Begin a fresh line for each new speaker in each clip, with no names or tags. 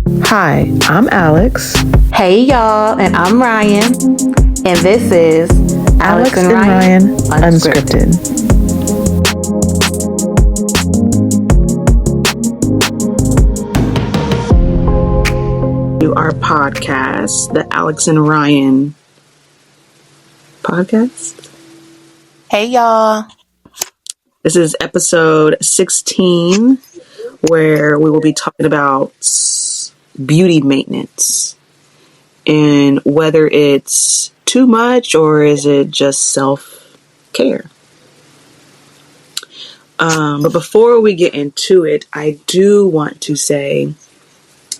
Hi, I'm Alex.
Hey y'all, and I'm Ryan, and this is
Alex and Ryan Unscripted.
Our podcast, the Alex and Ryan podcast.
Hey y'all.
This is episode 16, where we will be talking about beauty maintenance and whether it's too much or is it just self-care. But before we get into it, I do want to say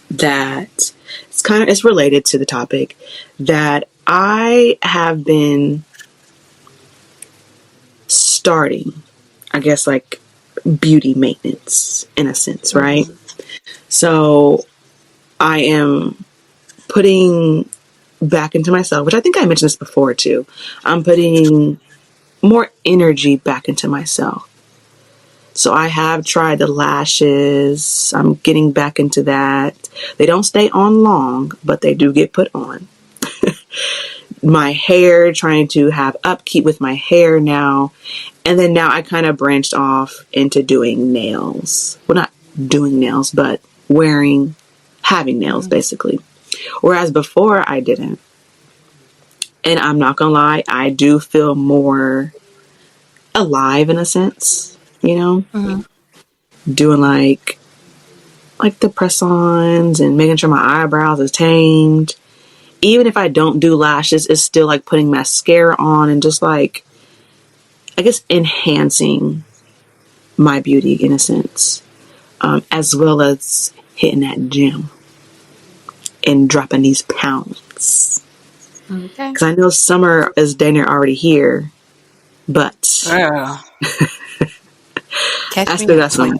that it's related to the topic that I have been starting, I guess, like beauty maintenance in a sense, right? So I am putting back into myself, which I think I mentioned this before too. I'm putting more energy back into myself. So I have tried the lashes. I'm getting back into that. They don't stay on long, but they do get put on. My hair, trying to have upkeep with my hair now. And then now I kind of branched off into doing nails. Well, not doing nails, but having nails basically. Whereas before I didn't. And I'm not gonna lie, I do feel more alive in a sense, you know? Doing like the press-ons and making sure my eyebrows is tamed. Even if I don't do lashes, it's still like putting mascara on and just like, I guess, enhancing my beauty in a sense, as well as hitting that gym and dropping these pounds. Okay. Because I know summer is dang near already here, but I still got some.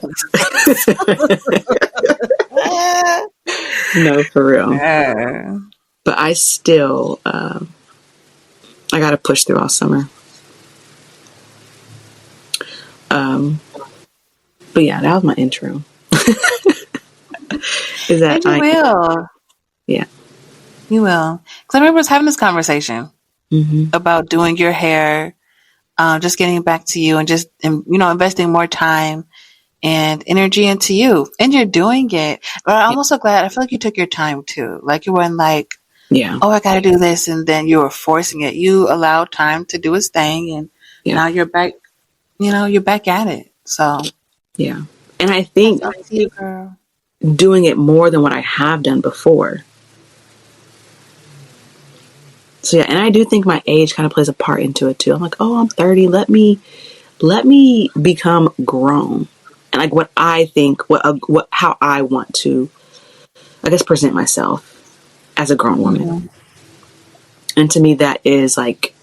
No, for real. But I still, I got to push through all summer. But yeah, that was my intro. Is that
and you will?
Yeah,
you will. Because I remember us having this conversation about doing your hair, just getting back to you, and just investing more time and energy into you, and you're doing it. But I'm also glad. I feel like you took your time too. Like you weren't like, oh, I got to do this, and then you were forcing it. You allowed time to do its thing, and now you're back. You're back at it. So
yeah, and I think doing it more than what I have done before. So yeah, and I do think my age kind of plays a part into it too. I'm like, oh, I'm 30. Let me become grown, and like what I think, how I want to, I guess, present myself as a grown woman. And to me, that is like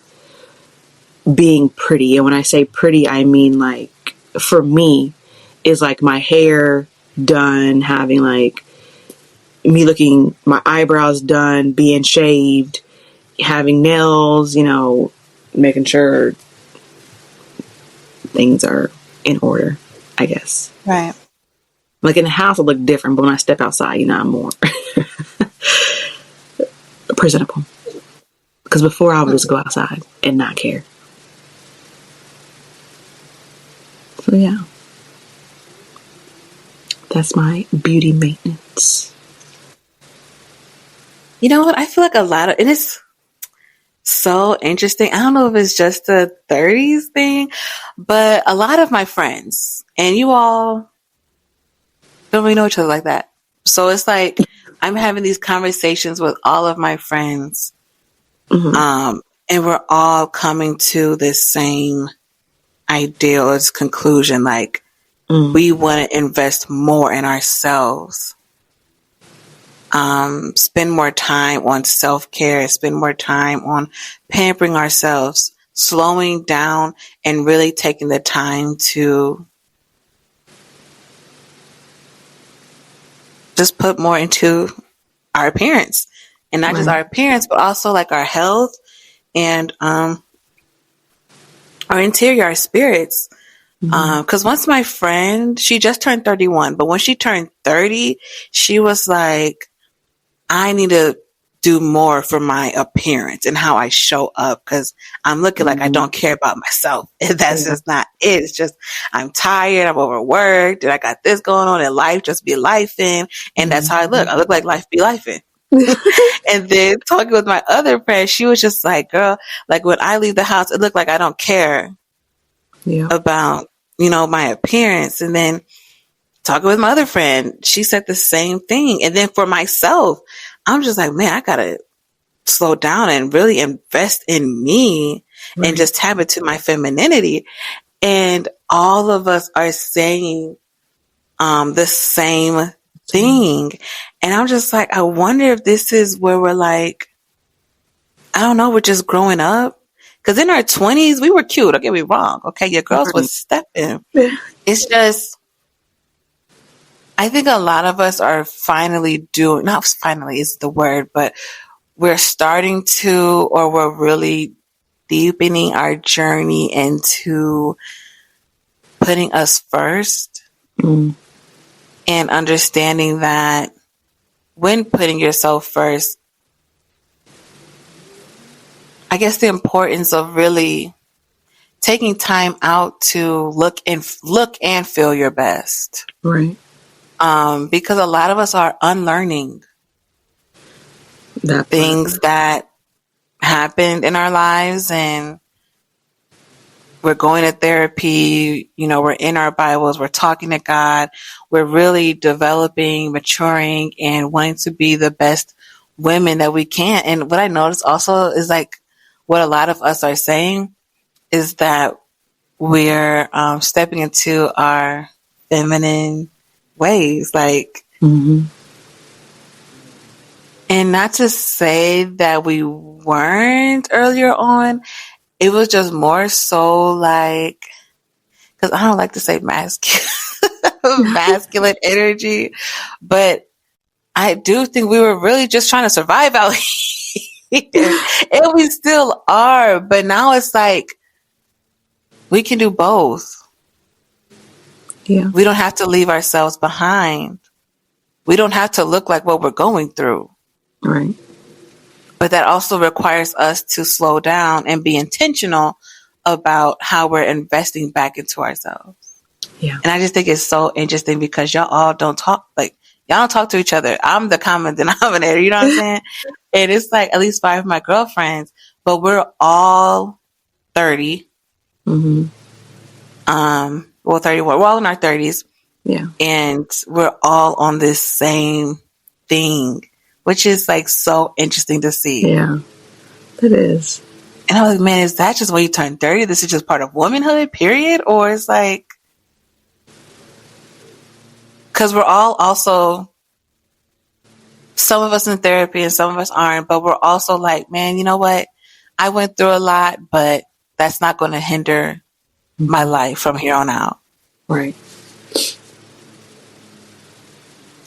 being pretty. And when I say pretty, I mean like, for me, is like my hair done, having like my eyebrows done, being shaved, having nails, making sure things are in order, I guess.
Right.
Like in the house, it look different, but when I step outside, I'm more presentable. Because before I would just go outside and not care. So yeah. That's my beauty maintenance.
You know what? I feel like it is so interesting. I don't know if it's just a 30s thing, but a lot of my friends, and you all don't really know each other like that. So it's like I'm having these conversations with all of my friends, and we're all coming to this same ideal, this conclusion, like we want to invest more in ourselves. Spend more time on self-care, spend more time on pampering ourselves, slowing down, and really taking the time to just put more into our appearance. And not just our appearance, but also like our health and our interior, our spirits. Because once my friend, she just turned 31, but when she turned 30, she was like, I need to do more for my appearance and how I show up, because I'm looking like I don't care about myself. And that's just not it. It's just, I'm tired, I'm overworked, and I got this going on, and life just be lifing. And that's how I look. I look like life be lifing. And then talking with my other friend, she was just like, girl, like when I leave the house, it looked like I don't care about, my appearance. And then talking with my other friend, she said the same thing. And then for myself, I'm just like, man, I gotta slow down and really invest in me and just tap into my femininity. And all of us are saying the same thing. And I'm just like, I wonder if this is where we're like, I don't know, we're just growing up. Because in our 20s, we were cute. Don't get me wrong. Okay, your girls was stepping. It's just, I think a lot of us are finally doing, not finally is the word, but we're starting to, or we're really deepening our journey into putting us first and understanding that when putting yourself first, I guess the importance of really taking time out to look and feel your best.
Right.
Because a lot of us are unlearning things that happened in our lives, and we're going to therapy, we're in our Bibles, we're talking to God, we're really developing, maturing, and wanting to be the best women that we can. And what I noticed also is like what a lot of us are saying is that we're stepping into our feminine ways, like, and not to say that we weren't earlier on. It was just more so like, because I don't like to say masculine energy, but I do think we were really just trying to survive out here. And we still are, but now it's like we can do both.
Yeah.
We don't have to leave ourselves behind. We don't have to look like what we're going through.
Right.
But that also requires us to slow down and be intentional about how we're investing back into ourselves.
Yeah.
And I just think it's so interesting because y'all don't talk to each other. I'm the common denominator, you know what I'm saying? And it's like at least 5 of my girlfriends, but we're all 30. 31. We're all in our 30s.
Yeah.
And we're all on this same thing, which is like so interesting to see.
Yeah, it is.
And I was like, man, is that just when you turn 30? This is just part of womanhood, period? Or it's like, because we're all also, some of us in therapy and some of us aren't, but we're also like, man, you know what? I went through a lot, but that's not going to hinder my life from here on out.
Right.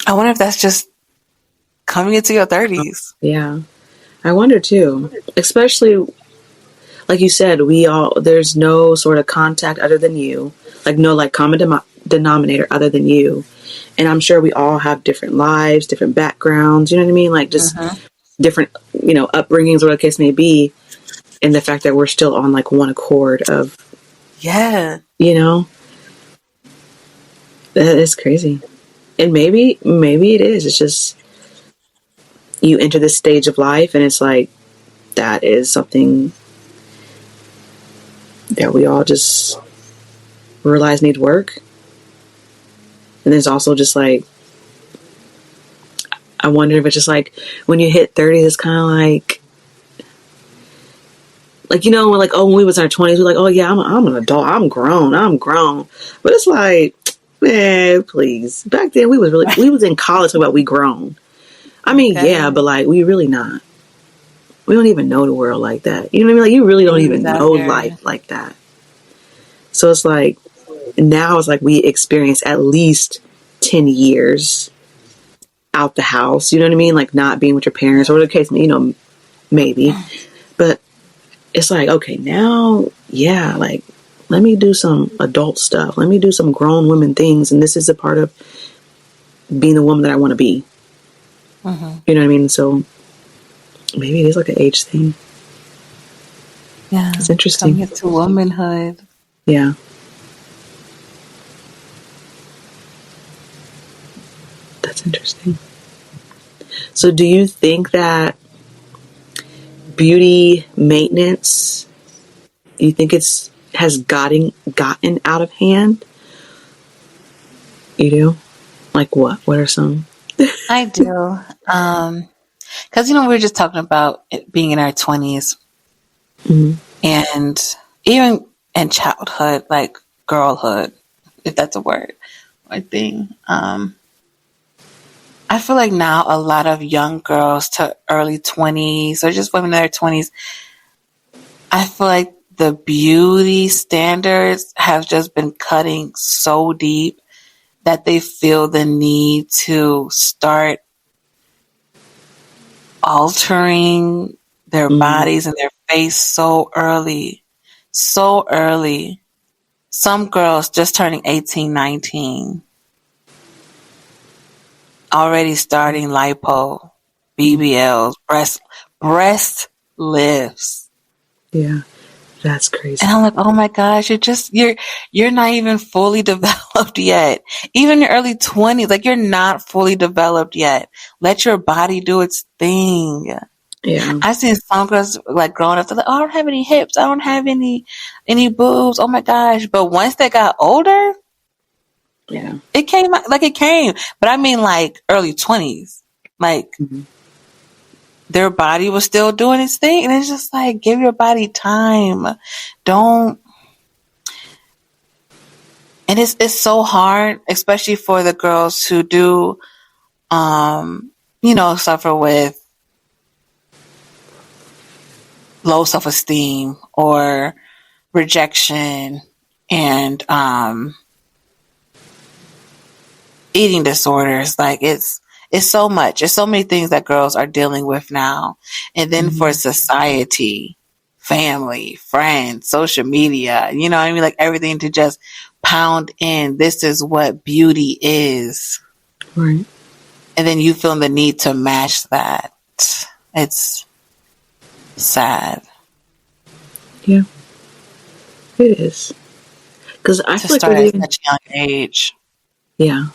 I wonder if that's just coming into your 30s.
Yeah. I wonder too, especially like you said, there's no sort of contact other than you, like no like common denominator other than you. And I'm sure we all have different lives, different backgrounds, you know what I mean? Like just different, upbringings, whatever the case may be. And the fact that we're still on like one accord of,
yeah,
that is crazy. And maybe it is. It's just you enter this stage of life and it's like that is something that we all just realize needs work. And there's also just like, I wonder if it's just like when you hit 30, it's kind of like, we're like, when we was in our 20s, we're like, oh yeah, I'm an adult, I'm grown. But it's like, man, please. Back then we was in college about we grown. I mean, yeah, but like we really not. We don't even know the world like that. You know what I mean? Like you really don't even know life like that. So it's like now it's like we experience at least 10 years out the house. You know what I mean? Like not being with your parents or the case, maybe. But it's like, okay, now, yeah, like let me do some adult stuff. Let me do some grown women things. And this is a part of being the woman that I want to be. You know what I mean? So maybe it is like an age thing.
Yeah.
It's interesting.
Coming into womanhood.
Yeah. That's interesting. So do you think that beauty maintenance, you think has gotten out of hand? You do? Like what? What are some?
I do. Because, we were just talking about it being in our 20s and even in childhood, like girlhood, if that's a word or thing. I feel like now a lot of young girls to early 20s or just women in their 20s, I feel like the beauty standards have just been cutting so deep that they feel the need to start altering their bodies and their face so early. So early. Some girls just turning 18, 19, already starting lipo, BBLs, breast lifts.
Yeah. That's crazy.
And I'm like, oh my gosh, you're not even fully developed yet. Even in your early 20s, like you're not fully developed yet. Let your body do its thing.
Yeah.
I've seen some girls like growing up, they're like, oh, I don't have any hips. I don't have any boobs. Oh my gosh. But once they got older,
Yeah.
it came like it came. But I mean like early 20s. Like their body was still doing its thing. And it's just like, give your body time. Don't. And it's so hard, especially for the girls who do, suffer with low self-esteem or rejection and eating disorders. Like it's so much. It's so many things that girls are dealing with now. And then for society, family, friends, social media, you know what I mean? Like everything to just pound in, this is what beauty is.
Right.
And then you feel the need to match that. It's sad.
Yeah. It is. Because I
To
feel
start
like
at such a young age.
yeah.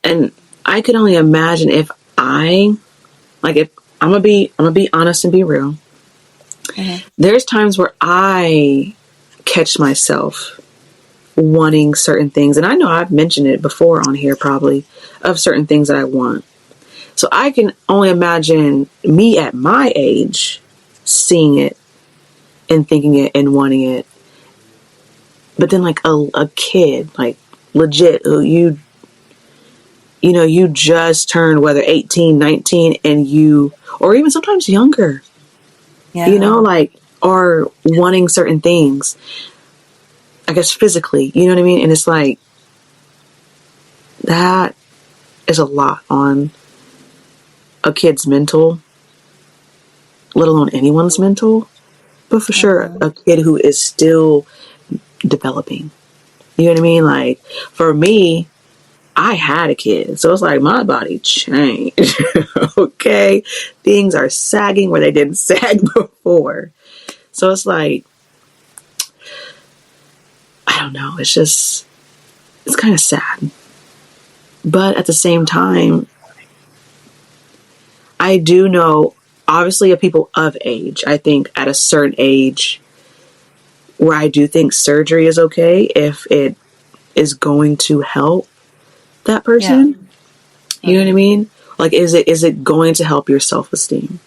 And I could only imagine if I'm gonna be honest and be real. There's times where I catch myself wanting certain things, and I know I've mentioned it before on here probably, of certain things that I want. So I can only imagine me at my age seeing it and thinking it and wanting it. But then like a kid, like legit, who you just turned, whether 18, 19, and or even sometimes younger,
Yeah.
like, are wanting certain things, I guess physically, you know what I mean? And it's like, that is a lot on a kid's mental, let alone anyone's mental, but for sure, a kid who is still developing. You know what I mean? Like, for me, I had a kid, so it's like my body changed. Okay, things are sagging where they didn't sag before. So it's like, I don't know. It's kind of sad, but at the same time, I do know, obviously, of people of age. I think at a certain age, where I do think surgery is okay if it is going to help that person. You know what I mean? Like, is it going to help your self-esteem?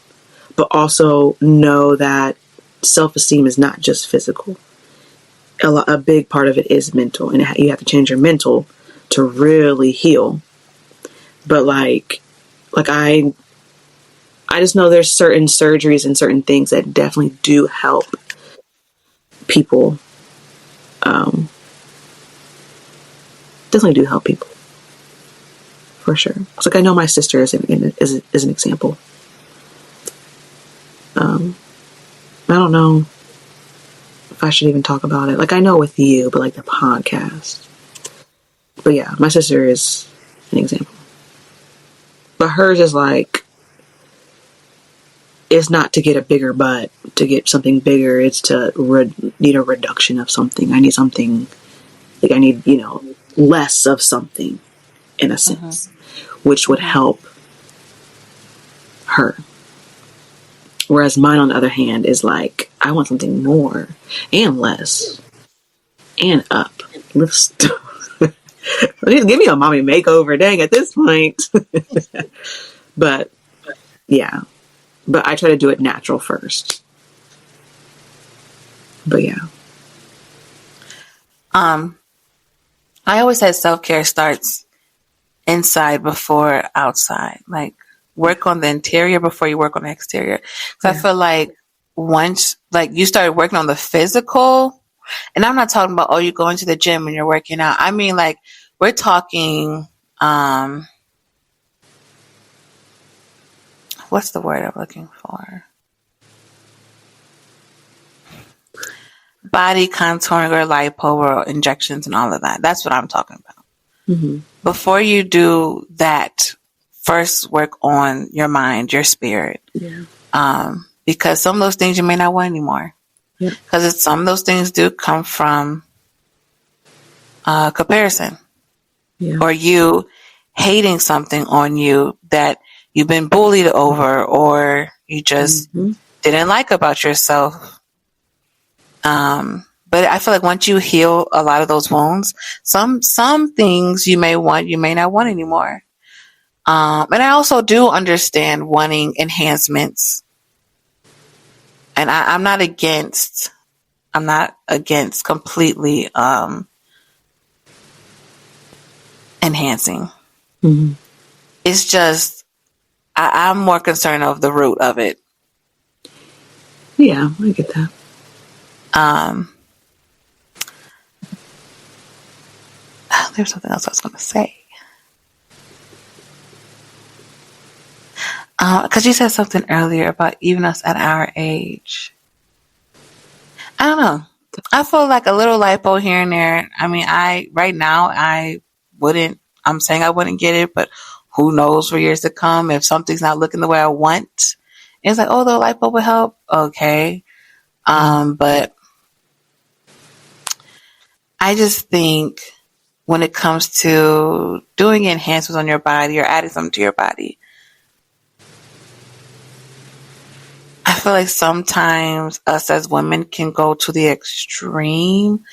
But also know that self-esteem is not just physical. A big part of it is mental, and you have to change your mental to really heal. But like I just know there's certain surgeries and certain things that definitely do help people. Definitely do help people. For sure. It's like, I know my sister is an example. I don't know if I should even talk about it. Like, I know with you, but like the podcast. But yeah, my sister is an example. hers is like, it's not to get a bigger butt, to get something bigger. It's to need a reduction of something. I need something, like I need, less of something in a sense, which would help her. Whereas mine, on the other hand, is like, I want something more and less and up. Let's give me a mommy makeover, dang, at this point. But yeah, but I try to do it natural first. But yeah.
I always say self-care starts inside before outside. Like, work on the interior before you work on the exterior. Because I feel like once, like, you start working on the physical, and I'm not talking about, you go into the gym and you're working out. I mean, like, we're talking, what's the word I'm looking for? Body contouring or lipo or injections and all of that. That's what I'm talking about.
Mm-hmm.
Before you do that, first work on your mind, your spirit.
Yeah.
Because some of those things you may not want anymore. Because some of those things do come from comparison.
Yeah.
Or you hating something on you that you've been bullied over, or you just didn't like about yourself. But I feel like once you heal a lot of those wounds, some things you may want, you may not want anymore. And I also do understand wanting enhancements. And I'm not against completely enhancing.
Mm-hmm.
It's just I'm more concerned of the root of it.
Yeah, I get that.
There's something else I was going to say. Because you said something earlier about even us at our age. I don't know. I feel like a little lipo here and there. I mean, right now, I'm saying I wouldn't get it, but who knows for years to come if something's not looking the way I want. It's like, the lipo would help. Okay. But I just think when it comes to doing enhancements on your body or adding something to your body, I feel like sometimes us as women can go to the extreme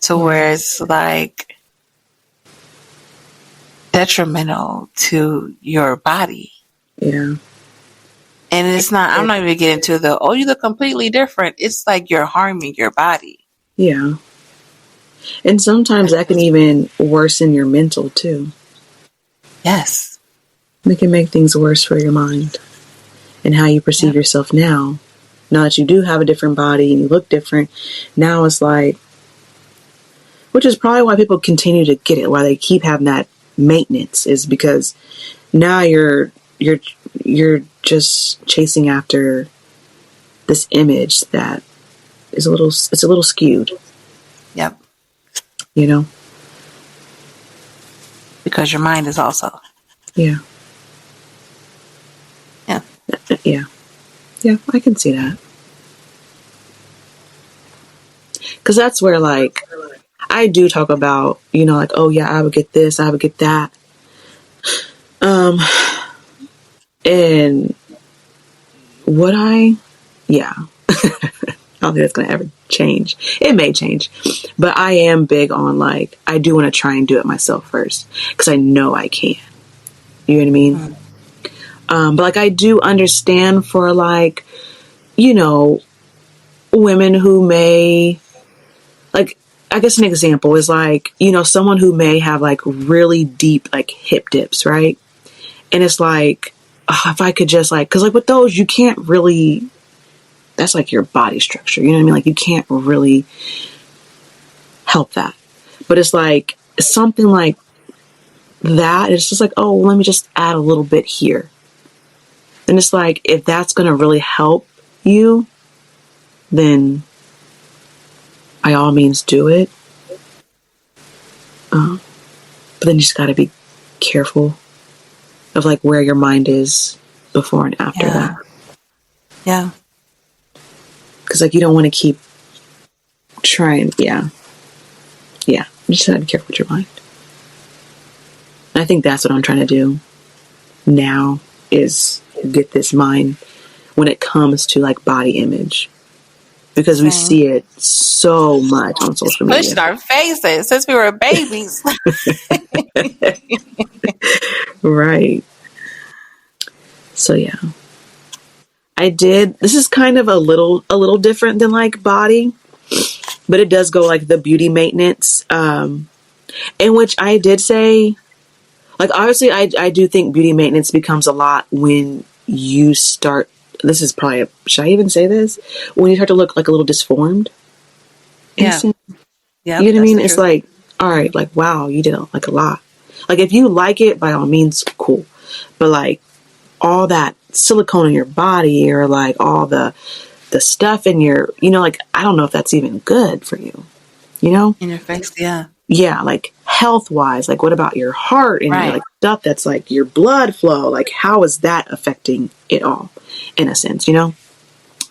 to where it's like detrimental to your body.
Yeah.
And it's not, I'm not even getting to you look completely different. It's like you're harming your body.
Yeah. And sometimes that can even worsen your mental too.
Yes.
It can make things worse for your mind and how you perceive yourself now. Now that you do have a different body and you look different, now it's like, which is probably why people continue to get it, why they keep having that maintenance, is because now you're just chasing after this image that is a little skewed.
Yep. Because your mind is also.
Yeah.
Yeah.
Yeah. Yeah, I can see that. Because that's where, like, I do talk about, like, oh yeah, I would get this, I would get that. And would I? Yeah. I don't think that's going to ever change. It may change. But I am big on, like, I do want to try and do it myself first. Because I know I can. You know what I mean? But, like, I do understand for, like, women who may, like, I guess an example is, like, someone who may have, like, really deep, like, hip dips, right? And it's like, if I could just, like, because, like, with those, you can't really, that's, like, your body structure. You know what I mean? Like, you can't really help that. But it's, like, something like that. It's just like, let me just add a little bit here. And it's like, if that's going to really help you, then by all means do it. But then you just got to be careful of like where your mind is before and after that.
Yeah.
Because like you don't want to keep trying. Yeah. You just gotta be careful with your mind. And I think that's what I'm trying to do now, is get this mind when it comes to like body image, because we see it so much on social media.
Pushing our faces since we were babies.
Right. So yeah, I did. This is kind of a little different than like body, but it does go like the beauty maintenance, in which I did say, like, obviously I do think beauty maintenance becomes a lot when you start, this is probably, should I even say this? When you start to look like a little disformed.
Yeah.
You know what I mean? It's like, all right, like, wow, you did like a lot. Like, if you like it, by all means, cool. But like all that silicone in your body, or like all the stuff in your, like, I don't know if that's even good for you, in
your face. Yeah.
Yeah. Like health wise, like what about your heart and like stuff that's like your blood flow? Like how is that affecting it all in a sense,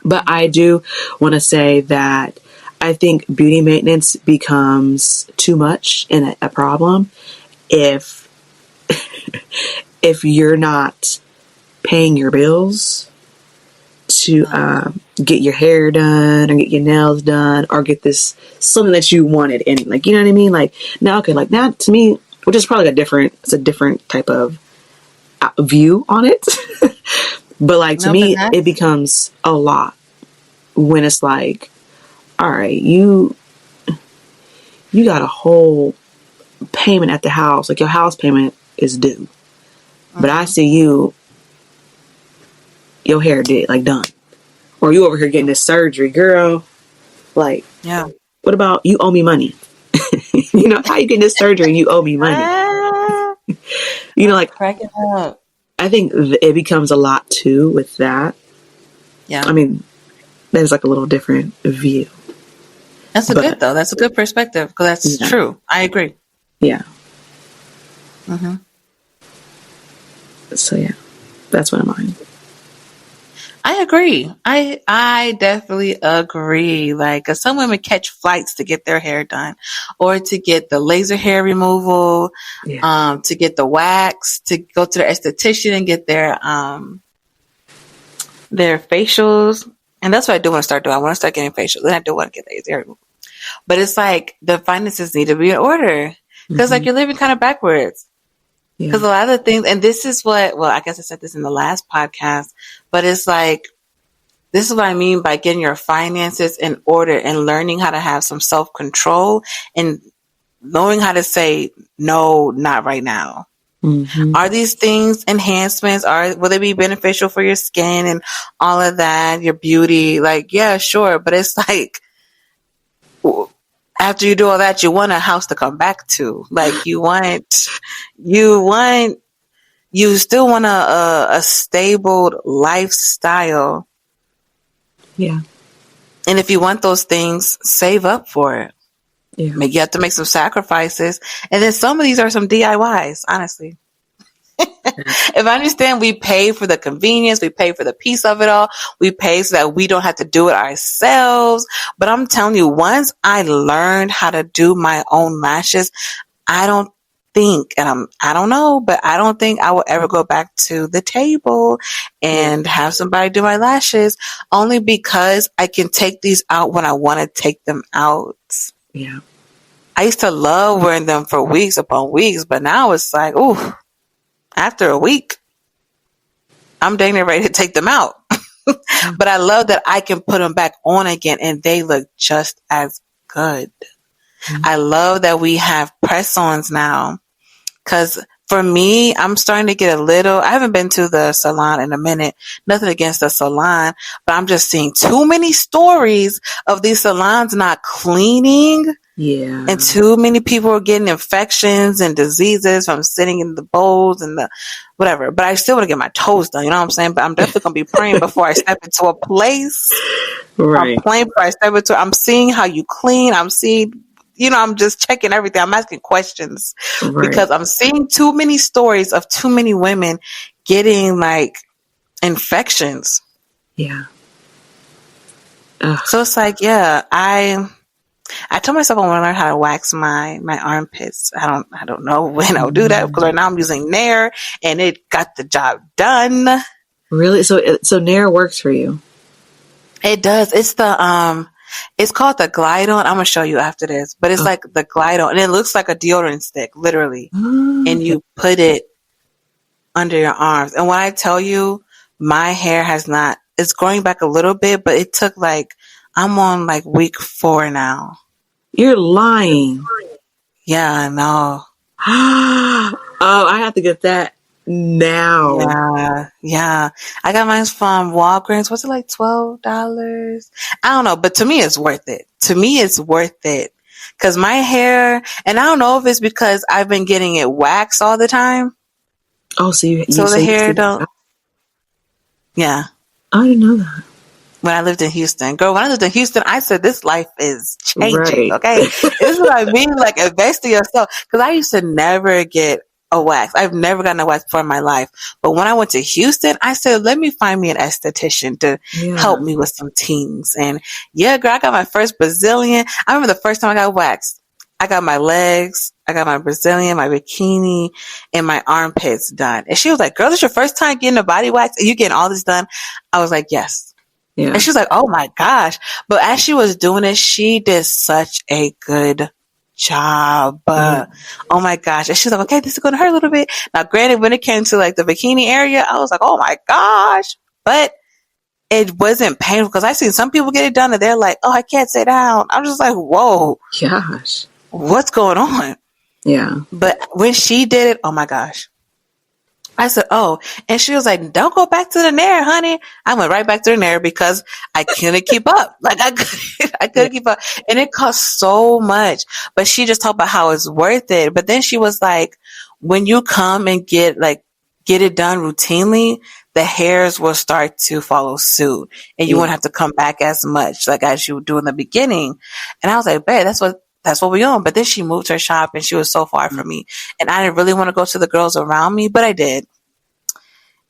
But I do want to say that I think beauty maintenance becomes too much and a problem if you're not paying your bills to get your hair done or get your nails done or get this something that you wanted, and like, you know what I mean? Like now, okay, like now to me, which is probably it's a different type of view on it. But like to me, it becomes a lot when it's like, all right, you got a whole payment at the house, like your house payment is due, but I see your hair done, or you over here getting this surgery, girl. Like, what about you owe me money? How you getting this surgery and you owe me money? Like
cracking up.
I think it becomes a lot too with that.
Yeah.
I mean, there's like a little different view.
That's good though. That's a good perspective, because that's true. I agree.
Yeah.
Mm-hmm.
So yeah, that's what I'm on.
I agree. I definitely agree. Like, 'cause some women catch flights to get their hair done, or to get the laser hair removal, to get the wax, to go to their esthetician and get their facials. And that's what I do want to start doing. I want to start getting facials. Then I do want to get laser hair removal. But it's like the finances need to be in order, because like you're living kind of backwards. Because a lot of the things, and this is what, well, I guess I said this in the last podcast, but it's like, this is what I mean by getting your finances in order and learning how to have some self-control and knowing how to say, no, not right now. Mm-hmm. Are these things enhancements? Will they be beneficial for your skin and all of that, your beauty? Like, yeah, sure. But it's like, after you do all that, you want a house to come back to. Like you still want a stable lifestyle.
Yeah.
And if you want those things, save up for it.
Yeah.
You have to make some sacrifices. And then some of these are some DIYs, honestly. If I understand, we pay for the convenience, we pay for the piece of it all, we pay so that we don't have to do it ourselves. But I'm telling you, once I learned how to do my own lashes, I don't think I will ever go back to the table and have somebody do my lashes, only because I can take these out when I want to take them out.
Yeah.
I used to love wearing them for weeks upon weeks, but now it's like, ooh, after a week, I'm dang near ready to take them out. But I love that I can put them back on again and they look just as good. Mm-hmm. I love that we have press-ons now, because for me, I'm starting to get I haven't been to the salon in a minute. Nothing against the salon, but I'm just seeing too many stories of these salons not cleaning.
Yeah.
And too many people are getting infections and diseases from sitting in the bowls and the whatever. But I still want to get my toes done. You know what I'm saying? But I'm definitely going to be praying before I step into a place.
Right.
I'm praying before I step into. I'm seeing how you clean. I'm seeing I'm just checking everything. I'm asking questions
Right.
because I'm seeing too many stories of too many women getting like infections.
Yeah. Ugh.
So it's like, yeah, I told myself I want to learn how to wax my armpits. I don't know when I'll do that because right now I'm using Nair and it got the job done.
Really? So Nair works for you?
It does. It's the it's called the Glide-On. I'm gonna show you after this, but it's like the Glide-On, and it looks like a deodorant stick, literally. And you put it under your arms. And when I tell you, my hair it's growing back a little bit, but it took I'm on week 4 now.
You're lying.
Yeah, I know.
Oh, I have to get that now.
Yeah. I got mine from Walgreens. What's it, like $12? I don't know, but to me, it's worth it. Because my hair, and I don't know if it's because I've been getting it waxed all the time.
Oh, so
the hair don't. Yeah.
I didn't know that.
When I lived in Houston. Girl, when I lived in Houston, I said, this life is changing,
Right.
okay? This is what I mean, invest in yourself. Because I used to never get a wax. I've never gotten a wax before in my life. But when I went to Houston, I said, let me find me an esthetician to help me with some things. And yeah, girl, I got my first Brazilian. I remember the first time I got waxed. I got my legs, I got my Brazilian, my bikini, and my armpits done. And she was like, girl, this is your first time getting a body wax and you getting all this done? I was like, yes. Yeah. And she was like, oh my gosh. But as she was doing it, she did such a good job. Oh my gosh. And she's like, okay, this is going to hurt a little bit. Now, granted, when it came to the bikini area, I was like, oh my gosh. But it wasn't painful because I seen some people get it done and they're like, oh, I can't sit down. I'm just like, whoa.
Gosh.
What's going on? Yeah. But when she did it, oh my gosh. I said, oh, and she was like, don't go back to the Nair, honey. I went right back to the Nair because I couldn't keep up. I couldn't keep up. And it cost so much, but she just talked about how it's worth it. But then she was like, when you come and get it done routinely, the hairs will start to follow suit and you won't have to come back as much as you would do in the beginning. And I was like, babe, that's what we on. But then she moved her shop and she was so far from me. And I didn't really want to go to the girls around me, but I did.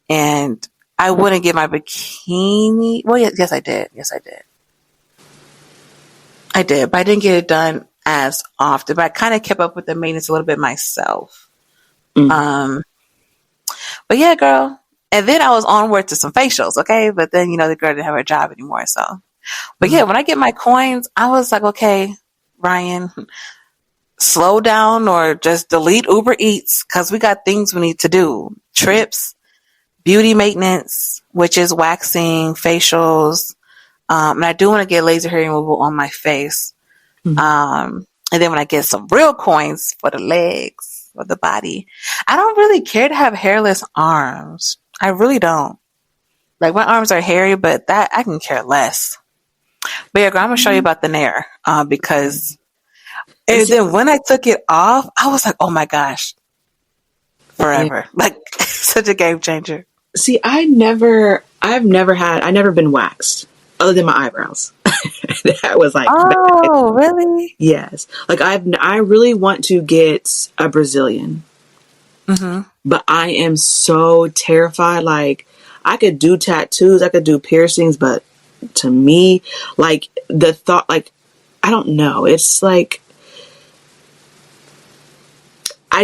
And I wouldn't get my bikini. Well, yes, I did. I did, but I didn't get it done as often. But I kind of kept up with the maintenance a little bit myself. But yeah, girl. And then I was onward to some facials, okay? But then, the girl didn't have her job anymore, so. But yeah, when I get my coins, I was like, okay, Ryan, slow down or just delete Uber Eats because we got things we need to do. Trips, beauty maintenance, which is waxing, facials. And I do want to get laser hair removal on my face. And then when I get some real coins for the legs, for the body, I don't really care to have hairless arms. I really don't. My arms are hairy, but that I can care less. But yeah, girl, I'm going to show you about the Nair because and then when I took it off, I was like, oh my gosh, forever. Such a game changer.
See, I've never been waxed other than my eyebrows. That was
oh, bad. Really?
Yes. I really want to get a Brazilian. But I am so terrified. I could do tattoos, I could do piercings, but to me, the thought, I don't know. It's I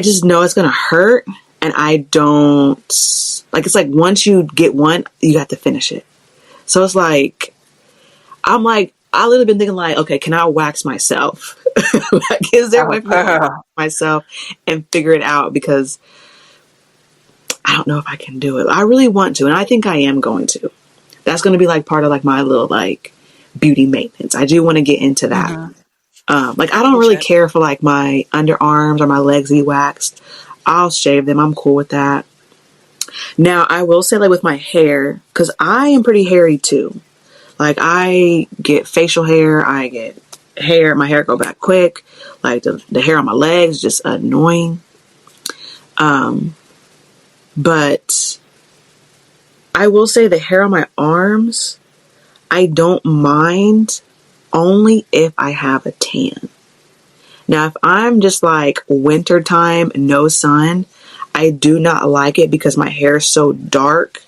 just know it's going to hurt. And I don't, it's once you get one, you have to finish it. So it's I literally been thinking okay, can I wax myself? Is there a way for me to wax myself and figure it out? Because I don't know if I can do it. I really want to, and I think I am going to. That's going to be part of my little beauty maintenance. I do want to get into that. I don't really care for my underarms or my legs to be waxed. I'll shave them. I'm cool with that. Now, I will say with my hair, because I am pretty hairy too. I get facial hair. I get hair. My hair go back quick. The hair on my legs is just annoying. But I will say the hair on my arms, I don't mind only if I have a tan. Now, if I'm just like wintertime, no sun, I do not like it because my hair is so dark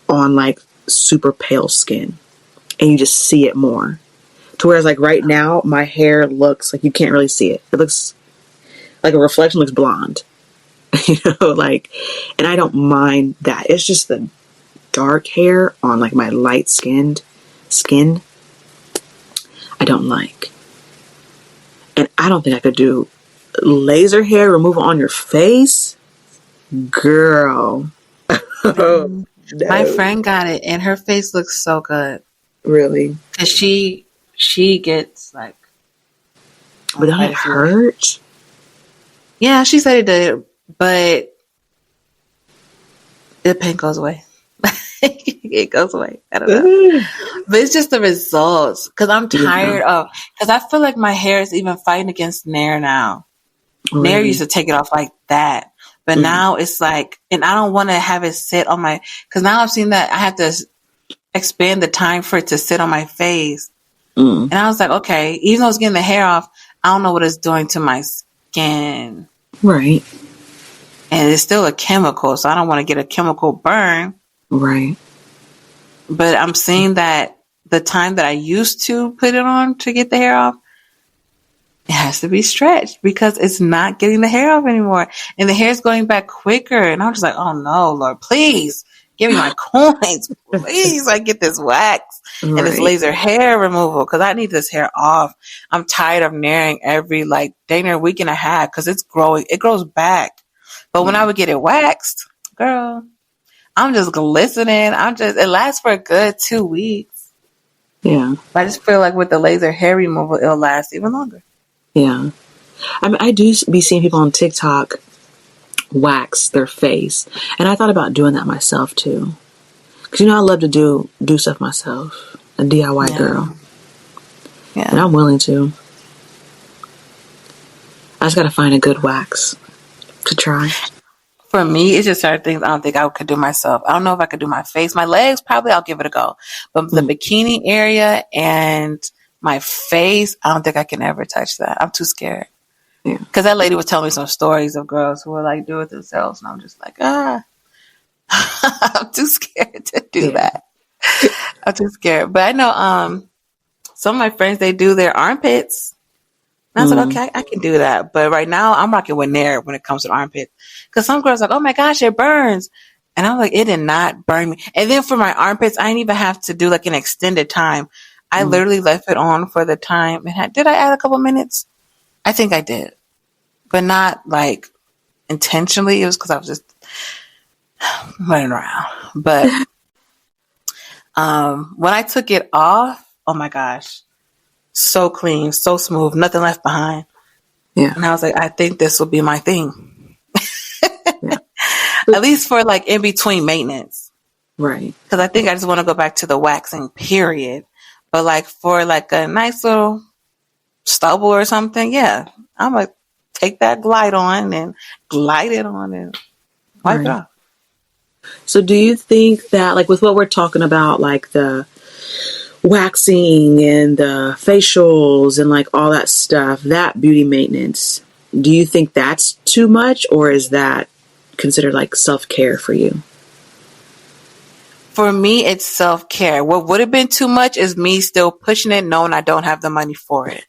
on like super pale skin and you just see it more. To whereas like right now, my hair looks like you can't really see it. It looks like a reflection, looks blonde. You know, like, and I don't mind that. It's just the dark hair on like my light skinned skin I don't like. And I don't think I could do laser hair removal on your face. Girl. Oh, no.
My friend got it, and her face looks so good.
Really?
Cause she gets like.
But don't it hurt?
Yeah, she said it did, but the pain goes away. It goes away. I don't know. But it's just the results. Because I'm tired of... Because I feel like my hair is even fighting against Nair now. Really? Nair used to take it off like that. But now it's like... And I don't want to have it sit on my... Because now I've seen that I have to expand the time for it to sit on my face. And I was like, okay, even though it's getting the hair off, I don't know what it's doing to my skin.
Right.
And it's still a chemical, so I don't want to get a chemical burn.
Right.
But I'm seeing that the time that I used to put it on to get the hair off, it has to be stretched because it's not getting the hair off anymore. And the hair's going back quicker. And I'm just like, oh no, Lord, please give me my coins. Please, I get this wax and this laser hair removal because I need this hair off. I'm tired of nairing every like day near week and a half because it's growing. It grows back. But when I would get it waxed, girl, I'm just glistening. It lasts for a good 2 weeks.
Yeah.
But I just feel like with the laser hair removal, it'll last even longer.
Yeah. I mean, I do be seeing people on TikTok wax their face. And I thought about doing that myself too. Because, you know, I love to do stuff myself. A DIY girl. Yeah. And I'm willing to. I just got to find a good wax to try.
For me, it's just certain things I don't think I could do myself. I don't know if I could do my face. My legs, probably I'll give it a go. But the bikini area and my face, I don't think I can ever touch that. I'm too scared. Yeah. Because that lady was telling me some stories of girls who were like, do it themselves. And I'm just like, I'm too scared to do that. I'm too scared. But I know some of my friends, they do their armpits. And I was like, okay, I can do that. But right now, I'm rocking with Nair when it comes to the armpit. Because some girls are like, oh my gosh, it burns. And I'm like, it did not burn me. And then for my armpits, I didn't even have to do like an extended time. I literally left it on for the time. Did I add a couple minutes? I think I did. But not like intentionally. It was because I was just running around. But when I took it off, oh my gosh. So clean, so smooth, nothing left behind. Yeah. And I was like, I think this will be my thing. At least for like in between maintenance. Right. Because I think I just want to go back to the waxing period. But like for like a nice little stubble or something, yeah. I'm going to take that glide on and glide it on and wipe it off.
So do you think that like with what we're talking about, like the waxing and the facials and like all that stuff, that beauty maintenance, do you think that's too much or is that considered like self-care for you?
For me, it's self-care. What would have been too much is me still pushing it knowing I don't have the money for it.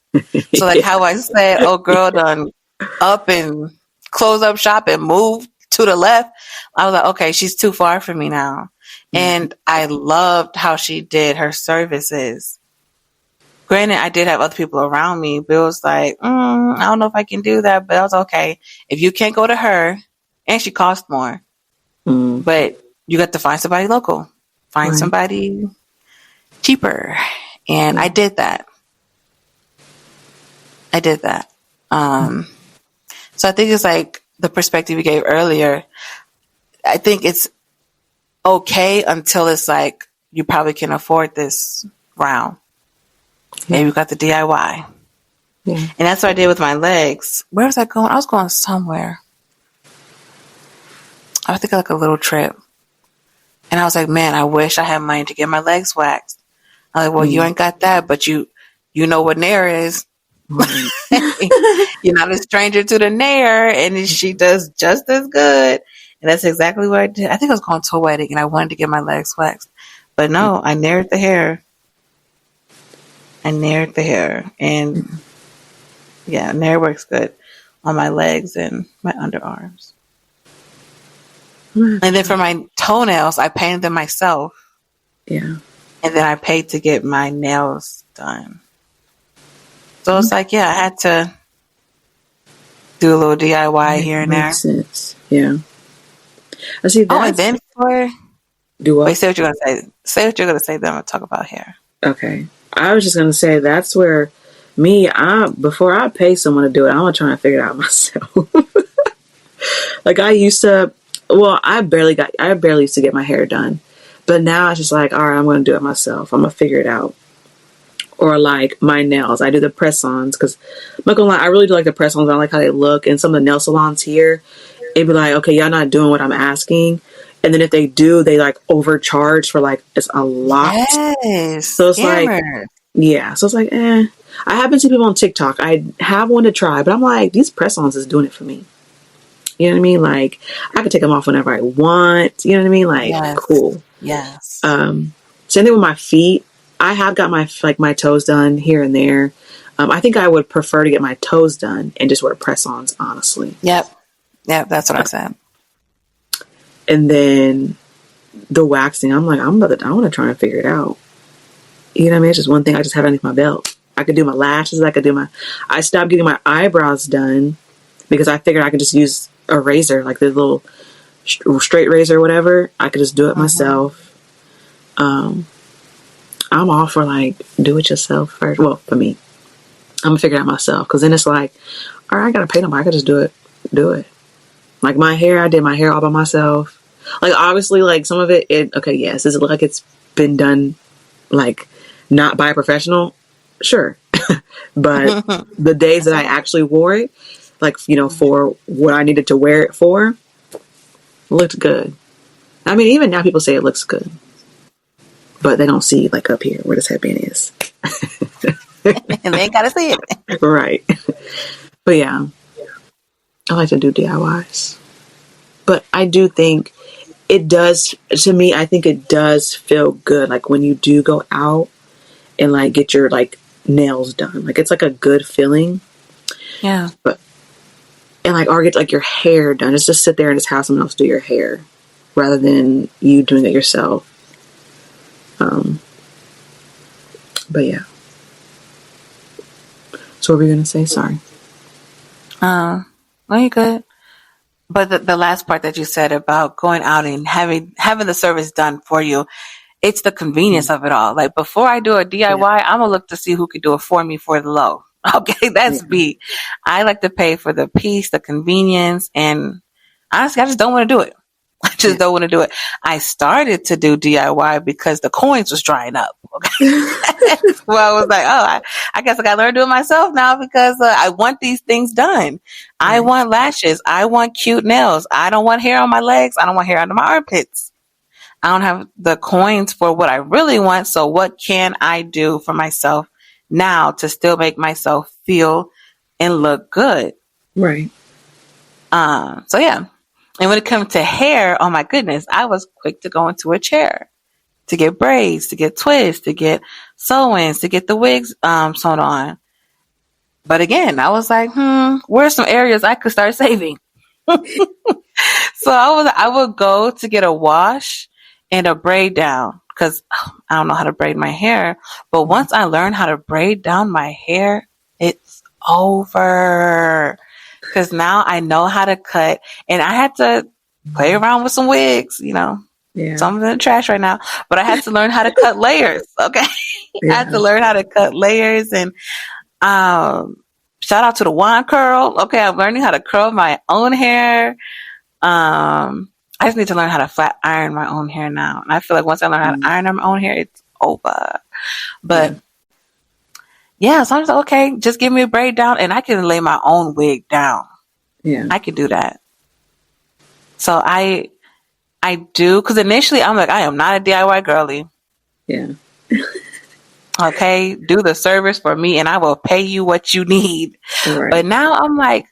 So like how I said, oh girl done up and close up shop and move to the left. I was like, okay, she's too far for me now. And I loved how she did her services. Granted, I did have other people around me, but it was like, I don't know if I can do that, but I was okay. If you can't go to her, and she cost more, but you got to find somebody local, find somebody cheaper. And I did that. So I think it's like the perspective you gave earlier. I think it's okay until it's like you probably can afford this round. Maybe you got the DIY. Yeah. And that's what I did with my legs. Where was I going? I was going somewhere. I was thinking like a little trip. And I was like, man, I wish I had money to get my legs waxed. I was like, well, you ain't got that, but you know what Nair is.
Right.
You're not a stranger to the nair, and she does just as good. And that's exactly what I did. I think I was going to a wedding, and I wanted to get my legs waxed, but no, I naired the hair. And yeah, nair works good on my legs and my underarms. And then for my toenails, I painted them myself.
Yeah.
And then I paid to get my nails done. So it's like, yeah, I had to do a little DIY here and there.
Makes sense. Yeah. I see that.
Oh, and then
do what?
wait, say what you're gonna say. Say what you're gonna say. Then I'm gonna talk about hair.
Okay. I was just gonna say that's where before I pay someone to do it, I'm gonna try and figure it out myself. Like I used to. Well, I barely used to get my hair done, but now it's just like, all right, I'm gonna do it myself. I'm gonna figure it out. Or like my nails, I do the press-ons because I'm not gonna lie, I really do like the press-ons. I like how they look. And some of the nail salons here, it'd be like, okay, y'all not doing what I'm asking. And then if they do, they like overcharge for like it's a lot.
Yes.
So it's like, yeah. So it's like, I haven't seen people on TikTok. I have one to try, but I'm like, these press-ons is doing it for me. You know what I mean? Like I could take them off whenever I want. You know what I mean? Like cool.
Yes.
Same thing with my feet. I have got my toes done here and there. I think I would prefer to get my toes done and just wear press-ons, honestly.
Yep. That's what I said.
And then the waxing, I'm like, I want to try and figure it out. You know what I mean? It's just one thing I just have underneath my belt. I could do my lashes. I stopped getting my eyebrows done because I figured I could just use a razor, like the little straight razor or whatever. I could just do it myself. I'm all for like do it yourself first. Well, for me, I'm gonna figure it out myself because then it's like, all right, I gotta pay nobody. I could just do it. Like my hair, I did my hair all by myself. Like obviously, like some of it okay, yes, does it look like it's been done like not by a professional? Sure, but the days that I actually wore it, like for what I needed to wear it for, it looked good. I mean, even now people say it looks good. But they don't see like up here where this headband is.
And they ain't gotta see it.
Right. But yeah, I like to do DIYs. But I do think it does, to me, I think it does feel good. Like when you do go out and like get your like nails done. Like it's like a good feeling.
Yeah.
Or get like your hair done. Just sit there and just have someone else do your hair rather than you doing it yourself. But yeah. So what were you going to say? Sorry.
No, you're good. But the last part that you said about going out and having the service done for you, it's the convenience of it all. Like before I do a DIY, I'm gonna look to see who could do it for me for the low. Okay, that's me. I like to pay for the peace, the convenience, and honestly, I just don't want to do it. I just don't want to do it. I started to do DIY because the coins was drying up. Okay. Well, I was like, I guess I got to learn to do it myself now because I want these things done. I want lashes. I want cute nails. I don't want hair on my legs. I don't want hair under my armpits. I don't have the coins for what I really want. So what can I do for myself now to still make myself feel and look good?
Right.
So yeah. And when it comes to hair, oh my goodness, I was quick to go into a chair to get braids, to get twists, to get sew-ins, to get the wigs sewn on. But again, I was like, where's some areas I could start saving? So I would go to get a wash and a braid down because I don't know how to braid my hair. But once I learned how to braid down my hair, it's over. Because now I know how to cut, and I had to play around with some wigs,
Yeah.
Some of them in the trash right now, but I had to learn how to cut layers. Okay.
Yeah.
I had to learn how to cut layers, and shout out to the wand curl. Okay. I'm learning how to curl my own hair. I just need to learn how to flat iron my own hair now. And I feel like once I learn how to iron my own hair, it's over. But yeah, so I'm just like, okay, just give me a braid down and I can lay my own wig down.
Yeah.
I can do that. So I do, because initially I'm like, I am not a DIY girly.
Yeah.
Okay, do the service for me and I will pay you what you need.
Right.
But now I'm like,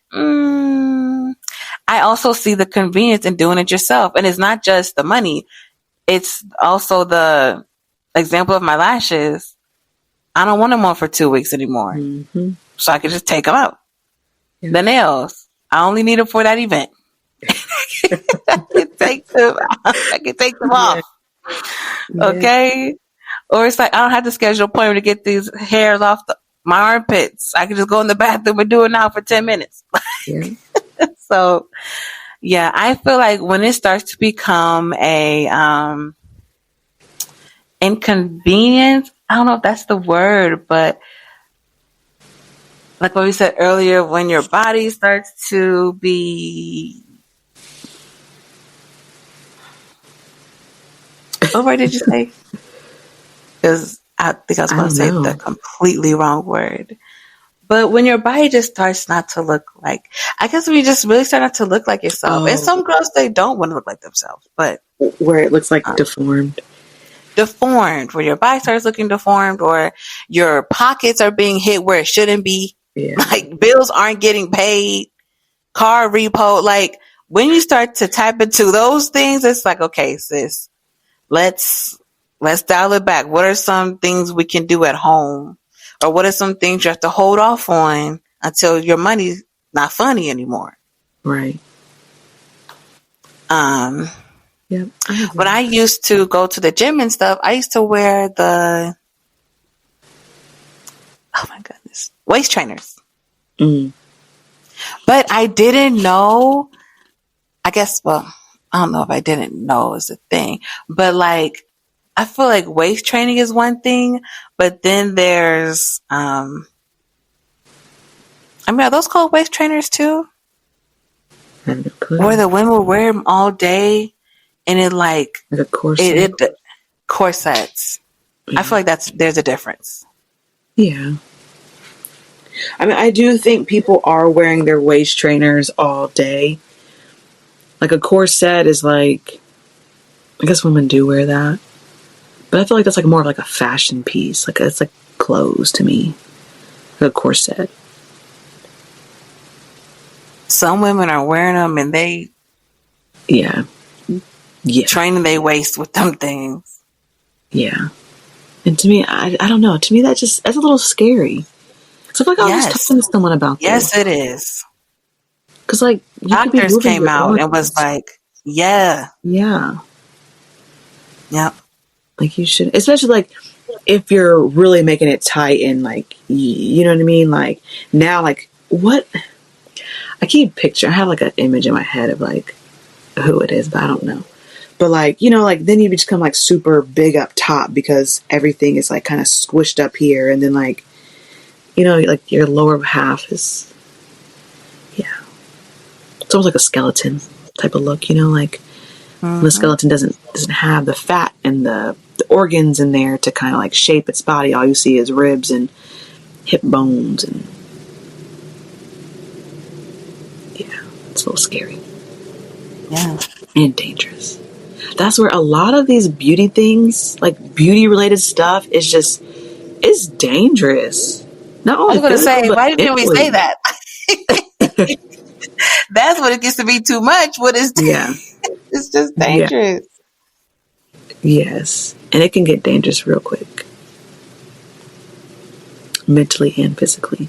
I also see the convenience in doing it yourself. And it's not just the money. It's also the example of my lashes. I don't want them on for 2 weeks anymore.
Mm-hmm.
So I can just take them out.
Yeah.
The nails, I only need them for that event. I can take them off.
Yeah.
Okay. Or it's like, I don't have to schedule an appointment to get these hairs off my armpits. I can just go in the bathroom and do it now for 10 minutes.
Yeah.
So, yeah, I feel like when it starts to become a inconvenience, I don't know if that's the word, but like what we said earlier, when your body starts to be... What word did you say? Because I think I was going to say the completely wrong word. But when your body just starts not to look like, I guess when you just really start not to look like yourself. And some girls, they don't want to look like themselves, but
where it looks like deformed,
where your body starts looking deformed, or your pockets are being hit where it shouldn't be.
Yeah.
Like bills aren't getting paid, car repo. Like when you start to tap into those things, it's like, okay, sis, let's dial it back. What are some things we can do at home? Or what are some things you have to hold off on until your money's not funny anymore?
Right.
Yep. When I used to go to the gym and stuff, I used to wear oh my goodness, waist trainers.
Mm.
But I didn't know, I guess, well, I don't know if I didn't know is a thing, but like, I feel like waist training is one thing, but then there's, are those called waist trainers too?
I have no clue.
Where the women will wear them all day, and it like
a corset.
Corsets.
Yeah.
I feel like there's a difference.
Yeah. I mean, I do think people are wearing their waist trainers all day. Like a corset is like, I guess women do wear that. But I feel like that's like more of like a fashion piece. Like it's like clothes to me. Like a corset.
Some women are wearing them and they training their waist with them things.
Yeah. And to me, I don't know. To me, that's a little scary. So I feel like I was just talking to someone about this.
Yes, it is.
Because like
doctors came out and was like, yeah.
Yep. Like you should, especially like if you're really making it tight and like, you know what I mean? Like now, like what? I have like an image in my head of like who it is, but I don't know. But like, you know, like then you become like super big up top because everything is like kind of squished up here. And then like, you know, like your lower half is, it's almost like a skeleton type of look, you know, like the skeleton doesn't have the fat and the organs in there to kind of like shape its body. All you see is ribs and hip bones, and it's a little scary.
Yeah.
And dangerous. That's where a lot of these beauty things, like beauty related stuff, is dangerous. Not only
I was going to say, why didn't we say that? That's when it gets to be too much. It's just dangerous.
Yes. And it can get dangerous real quick. Mentally and physically.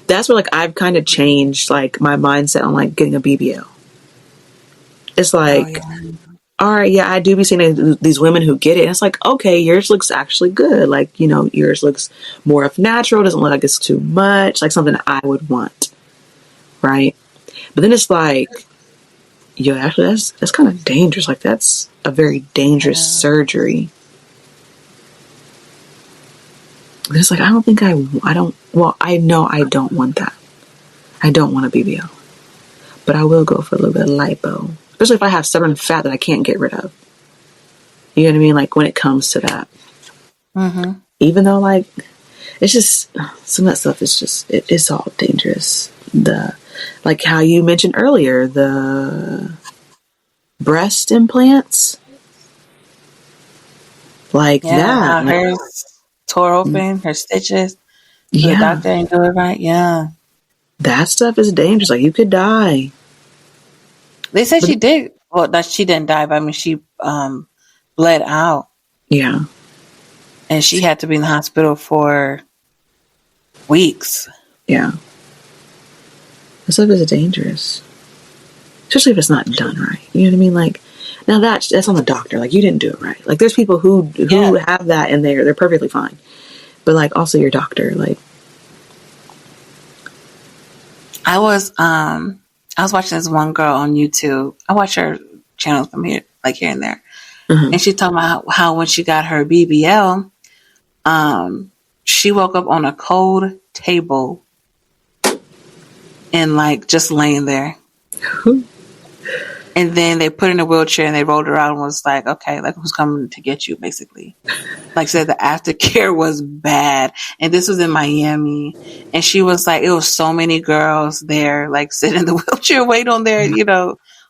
That's where like I've kind of changed like my mindset on like getting a BBL. It's like, all right, I do be seeing these women who get it. And it's like, okay, yours looks actually good. Like, you know, yours looks more of natural. Doesn't look like it's too much. Like something I would want. Right? But then it's like, actually that's kind of dangerous. Like that's a very dangerous surgery. And it's like, I know I don't want that. I don't want a BBL. But I will go for a little bit of lipo. Especially if I have stubborn fat that I can't get rid of. You know what I mean? Like when it comes to that.
Mm-hmm.
Even though like, it's just, some of that stuff is just, it's all dangerous. Like how you mentioned earlier, the breast implants. Like that.
Hers tore open, her stitches. The
Yeah.
doctor ain't do it right. Yeah.
That stuff is dangerous. Like, you could die.
They said
But,
she did. Well, that she didn't die, but I mean, she bled out.
yeah.
And she had to be in the hospital for weeks.
Yeah. That stuff is dangerous. Especially if it's not done right. You know what I mean? Like, now that's on the doctor. Like, you didn't do it right. Like, there's people who have that and they're perfectly fine. But, like, also your doctor, like.
I was watching this one girl on YouTube. I watch her channels from here and there. And she talking about how when she got her BBL, she woke up on a cold table and like just laying there. And then they put her in a wheelchair and they rolled her out and was like, okay, like who's coming to get you, basically. Like said the aftercare was bad. And this was in Miami. And she was like, it was so many girls there, like sitting in the wheelchair, wait on their,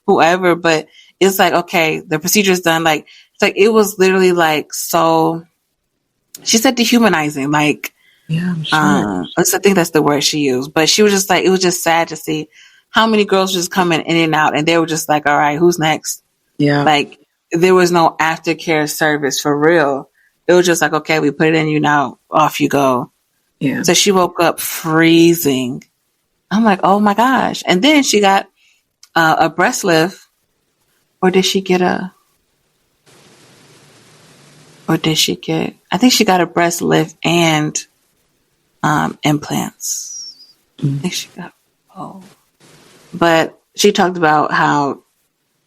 whoever. But it's like, okay, the procedure's done. Like, it's like, it was literally like, so she said dehumanizing, like,
Yeah, I'm sure.
I think that's the word she used. But she was just like, it was just sad to see how many girls just coming in and out. And they were just like, all right, who's next?
Yeah.
Like, there was no aftercare service for real. It was just like, okay, we put it in you now, off you go.
Yeah.
So she woke up freezing. I'm like, oh my gosh. And then she got a breast lift. Or did she get I think she got a breast lift and implants. I think she got both. But she talked about how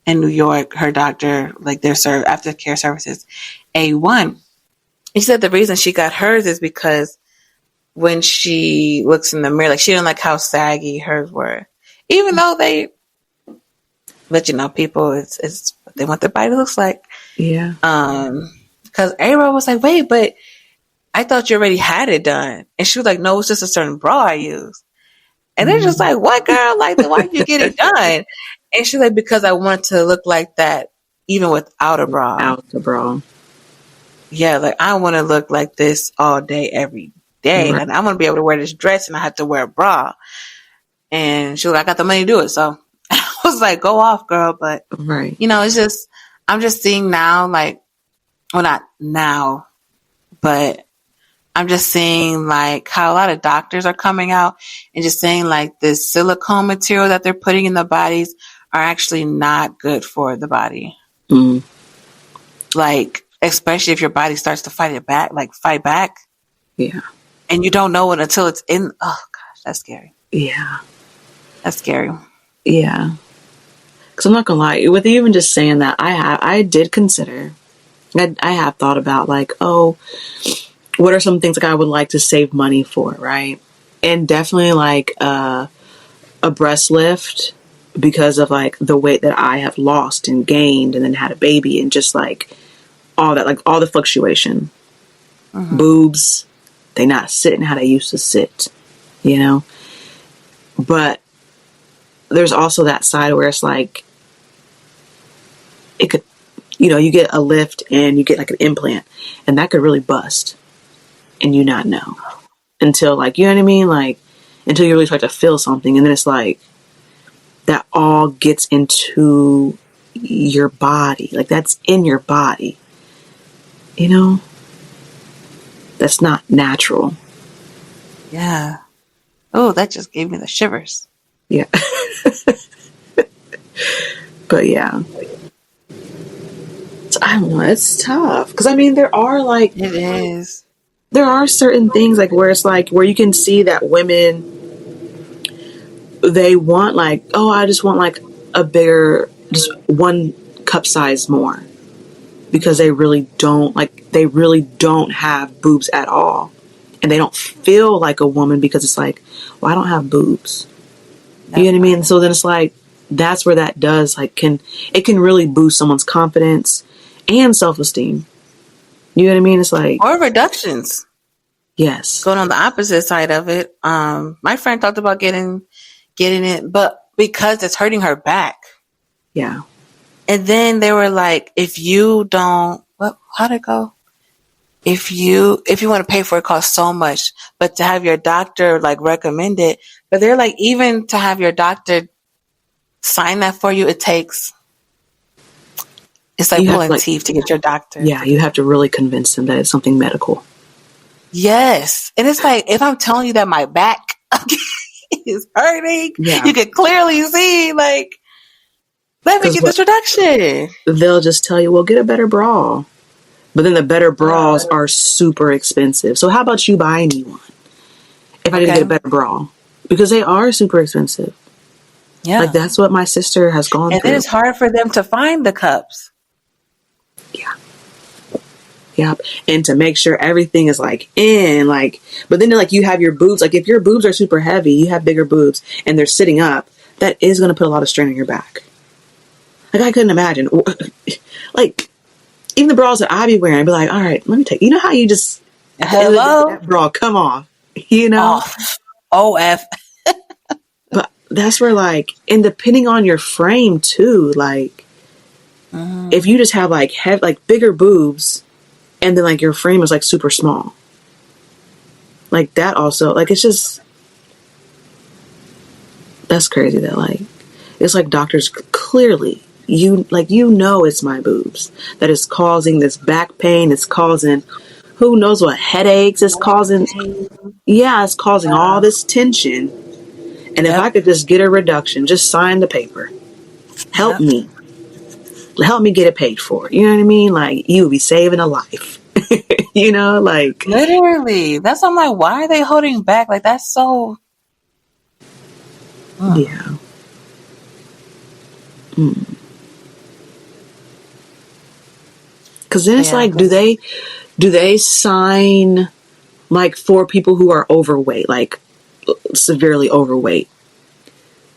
in New York, her doctor, like their aftercare services, A1. He said the reason she got hers is because when she looks in the mirror, like she didn't like how saggy hers were. Even though but people, it's what they want their body to look like.
Yeah.
Because A-Rod was like, wait, but I thought you already had it done. And she was like, no, it's just a certain bra I use. And they're just like, what, girl? Like, why did you get it done? And she's like, because I want to look like that even without a bra.
Without the bra.
Yeah, like, I want to look like this all day, every day.
Right.
And I want to be able to wear this dress and I have to wear a bra. And she was like, I got the money to do it. So I was like, go off, girl. But,
Right.
it's just, I'm just seeing now, like, well, not now, but I'm just seeing like how a lot of doctors are coming out and just saying like this silicone material that they're putting in the bodies are actually not good for the body.
Mm.
Like, especially if your body starts to fight back.
Yeah.
And you don't know it until it's in. Oh gosh, that's scary.
Yeah.
That's scary.
Yeah. Because I'm not gonna lie, with even just saying that, I did consider, I have thought about like, oh, what are some things like I would like to save money for, right? And definitely like a breast lift, because of like the weight that I have lost and gained and then had a baby and just like all that, like all the fluctuation. Boobs, they not sitting how they used to sit, But there's also that side where it's like, it could, you get a lift and you get like an implant and that could really bust and you not know until like, you know what I mean? Like, until you really start to feel something. And then it's like, that all gets into your body. Like, that's in your body. That's not natural.
Yeah. Oh, that just gave me the shivers.
Yeah. But yeah. So, I don't know. It's tough. Because, I mean, there are like...
It is.
There are certain things like where it's like, where you can see that women, they want like, oh, I just want like a bigger, just one cup size more. Because they really don't have boobs at all. And they don't feel like a woman because it's like, well, I don't have boobs. You know what I mean? So then it's like, that's where that does like, it can really boost someone's confidence and self-esteem. You know what I mean? It's like,
Or reductions.
Yes.
Going on the opposite side of it, my friend talked about getting it, but because it's hurting her back.
Yeah.
And then they were like, if you don't, how'd it go? if you want to pay for it, costs so much, but to have your doctor like recommend it, but they're like, even to have your doctor sign that for you, it's like
You have
pulling
to, like,
teeth to get your doctor
yeah,
to
you
do
have
it.
to really convince them that it's something medical.
Yes. And it's like, if I'm telling you that my back is hurting,
Yeah.
you can clearly see, like, let me
Because
get this reduction.
they'll just tell you, well, get a better bra. But then the better bras are super expensive. So how about you buy me one if I need to get a
Okay.
better bra? Because they are super expensive. Like,
Yeah.
that's what my sister has gone
And then
through.
it's hard for them to find the cups.
Yeah. Yep. And to make sure everything is like in, like, but then like you have your boobs, like if your boobs are super heavy, you have bigger boobs and they're sitting up, that is going to put a lot of strain on your back. Like, I couldn't imagine. Like, even the bras that I be wearing, I'd be like, all right, let me take, you know how you just, at the end of the day,
Hello?
that bra come off, you know?
Off. OF.
But that's where, like, and depending on your frame too, like, if you just have like like bigger boobs and then like your frame is like super small, like that also, like, it's just, that's crazy that, like, it's like doctors clearly, you, like, you know, it's my boobs that is causing this back pain, it's causing who knows what headaches, it's causing, yeah, it's causing all this tension. And if I
Yep.
could just get a reduction, just sign the paper, help
Yep.
me get it paid for, you know what I mean? Like, you would be saving a life. You know, like,
Literally. That's why I'm like, why are they holding back? Like, that's so.
yeah. Because then it's
Yeah.
like, do they sign, like, for people who are overweight, like severely overweight?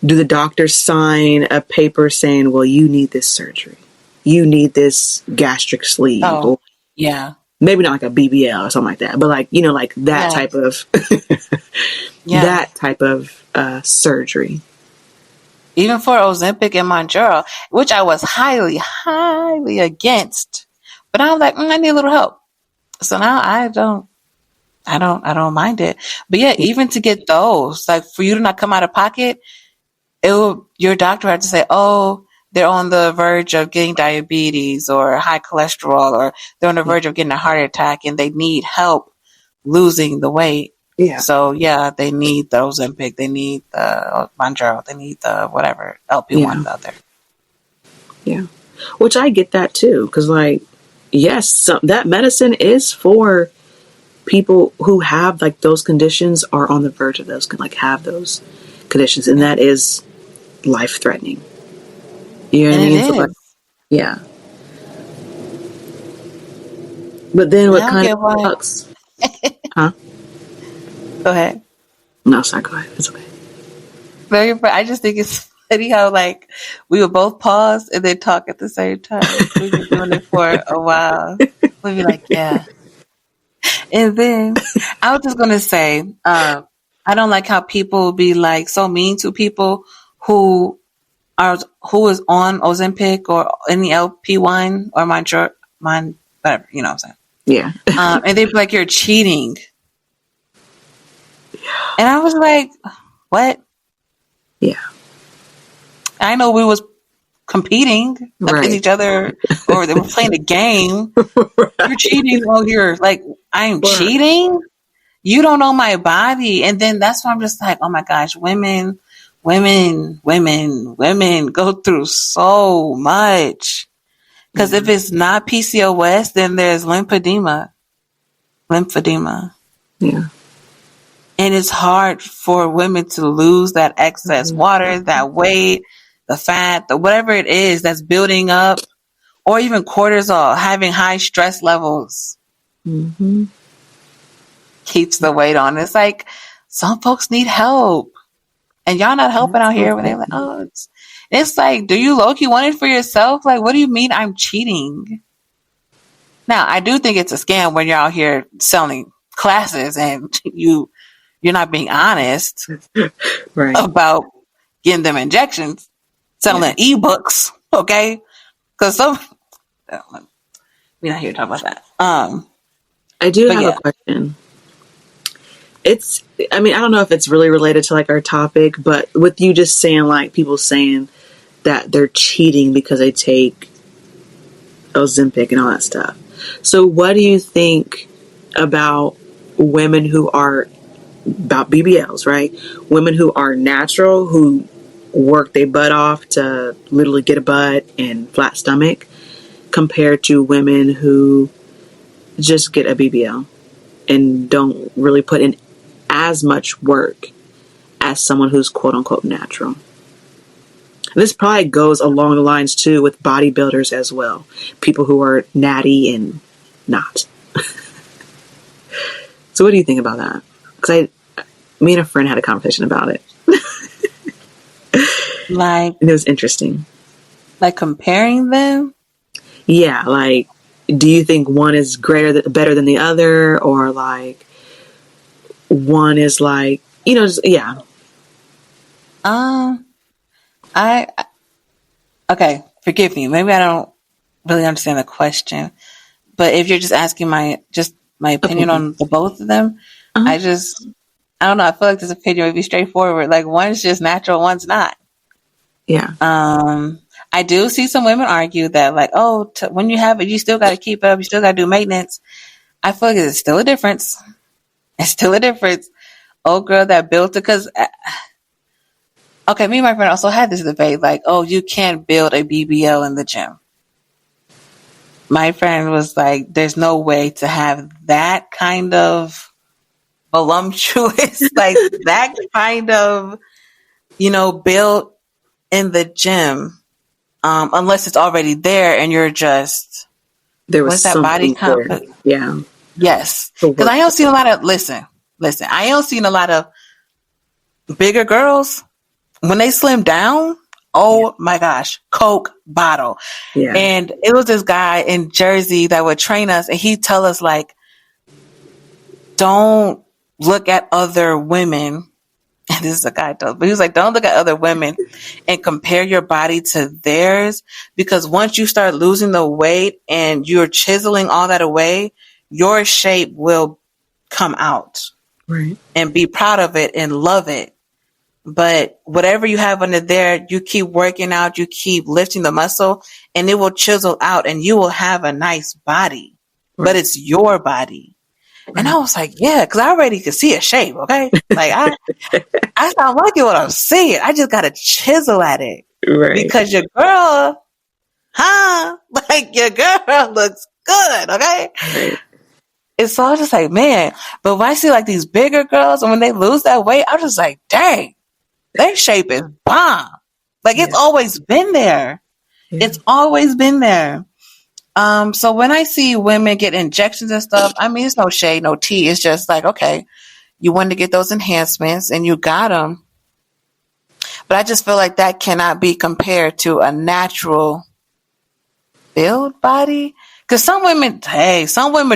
Do the doctors sign a paper saying, well, you need this surgery, you need this gastric sleeve,
Oh,
or
yeah.
maybe not like a BBL or something like that, but, like, you know, like that
Yeah.
type of
Yeah.
surgery.
Even for Ozempic and Mounjaro, which I was highly, highly against. But I was like, I need a little help. So now I don't mind it. But yeah, even to get those, like for you to not come out of pocket, your doctor had to say, oh, they're on the verge of getting diabetes or high cholesterol, or they're on the verge of getting a heart attack and they need help losing the weight.
Yeah.
So yeah, they need the Ozempic, they need the Mounjaro, they need the whatever LP1 out there.
Yeah. Which I get that too. Because, like, yes, that medicine is for people who have, like, those conditions, are on the verge of those, like, have those conditions. And that is life threatening. You know what I
And
mean?
it
So, like,
is.
yeah. But then
And I
what
don't
kind of
get why.
sucks? Huh?
Go ahead.
No, sorry, go ahead. It's okay.
I just think it's funny how like we would both pause and then talk at the same time. We've been doing it for a while. We'd be like, yeah. And then I was just gonna say, I don't like how people be like so mean to people who is on Ozempic or any LP1 or whatever, you know what I'm saying.
Yeah.
And they'd be like, you're cheating. And I was like, what?
Yeah.
I know we was competing against each other, or they were playing a game.
Right.
You're cheating while you're like, I'm
Right.
cheating? You don't know my body. And then that's why I'm just like, oh my gosh, women go through so much. Because if it's not PCOS, then there's lymphedema.
Yeah.
And it's hard for women to lose that excess water, that weight, the fat, the whatever it is that's building up, or even cortisol, having high stress levels keeps the weight on. It's like some folks need help, and y'all not helping out here when they're like, oh, it's like, do you low-key want it for yourself? Like, what do you mean I'm cheating? Now, I do think it's a scam when you're out here selling classes and you're not being honest about getting them injections, selling ebooks, okay? Because we're not here to talk about that.
I do
But
have
yeah.
a question. I mean, I don't know if it's really related to like our topic, but with you just saying like people saying that they're cheating because they take Ozempic and all that stuff. So what do you think about women who are about BBLs, right? Women who are natural, who work their butt off to literally get a butt and flat stomach, compared to women who just get a BBL and don't really put in as much work as someone who's quote unquote natural. This probably goes along the lines too with bodybuilders as well. People who are natty and not. So what do you think about that? Because me and a friend had a conversation about it.
Like,
and it was interesting.
Like comparing them?
Yeah, like, do you think one is better than the other, or like one is like, just, yeah.
I okay. Forgive me. Maybe I don't really understand the question, but if you're just asking my opinion on the both of them,
Uh-huh.
I don't know. I feel like this opinion would be straightforward. Like one's just natural, one's not.
Yeah.
I do see some women argue that like, oh, when you have it, you still got to keep up. You still got to do maintenance. I feel like it's still a difference. It's still a difference. Old girl that built it, because okay, me and my friend also had this debate. Like, oh, you can't build a BBL in the gym. My friend was like, there's no way to have that kind of voluptuous, like that kind of, built in the gym, unless it's already there and you're just,
There was
what's that body
something
comp?
there. Yeah.
Yes. Because I don't see a lot of, listen, I don't see a lot of bigger girls when they slim down. Oh my gosh, Coke bottle.
Yeah.
And it was this guy in Jersey that would train us, and he'd tell us like, don't look at other women. And this is a guy, but he was like, don't look at other women and compare your body to theirs, because once you start losing the weight and you're chiseling all that away, your shape will come out.
Right.
And be proud of it and love it. But whatever you have under there, you keep working out, you keep lifting the muscle, and it will chisel out and you will have a nice body. Right. But it's your body. Right. And I was like, yeah, because I already could see a shape, okay? Like I start liking what I'm seeing. I just got to chisel at it.
Right.
Because your girl, like your girl looks good, okay? Right. And so I was just like, man, but when I see like these bigger girls and when they lose that weight, I'm just like, dang, their shape is bomb. Like it's always been there. Yeah. It's always been there. So when I see women get injections and stuff, I mean, it's no shade, no tea. It's just like, okay, you wanted to get those enhancements and you got them. But I just feel like that cannot be compared to a natural build body. Because some women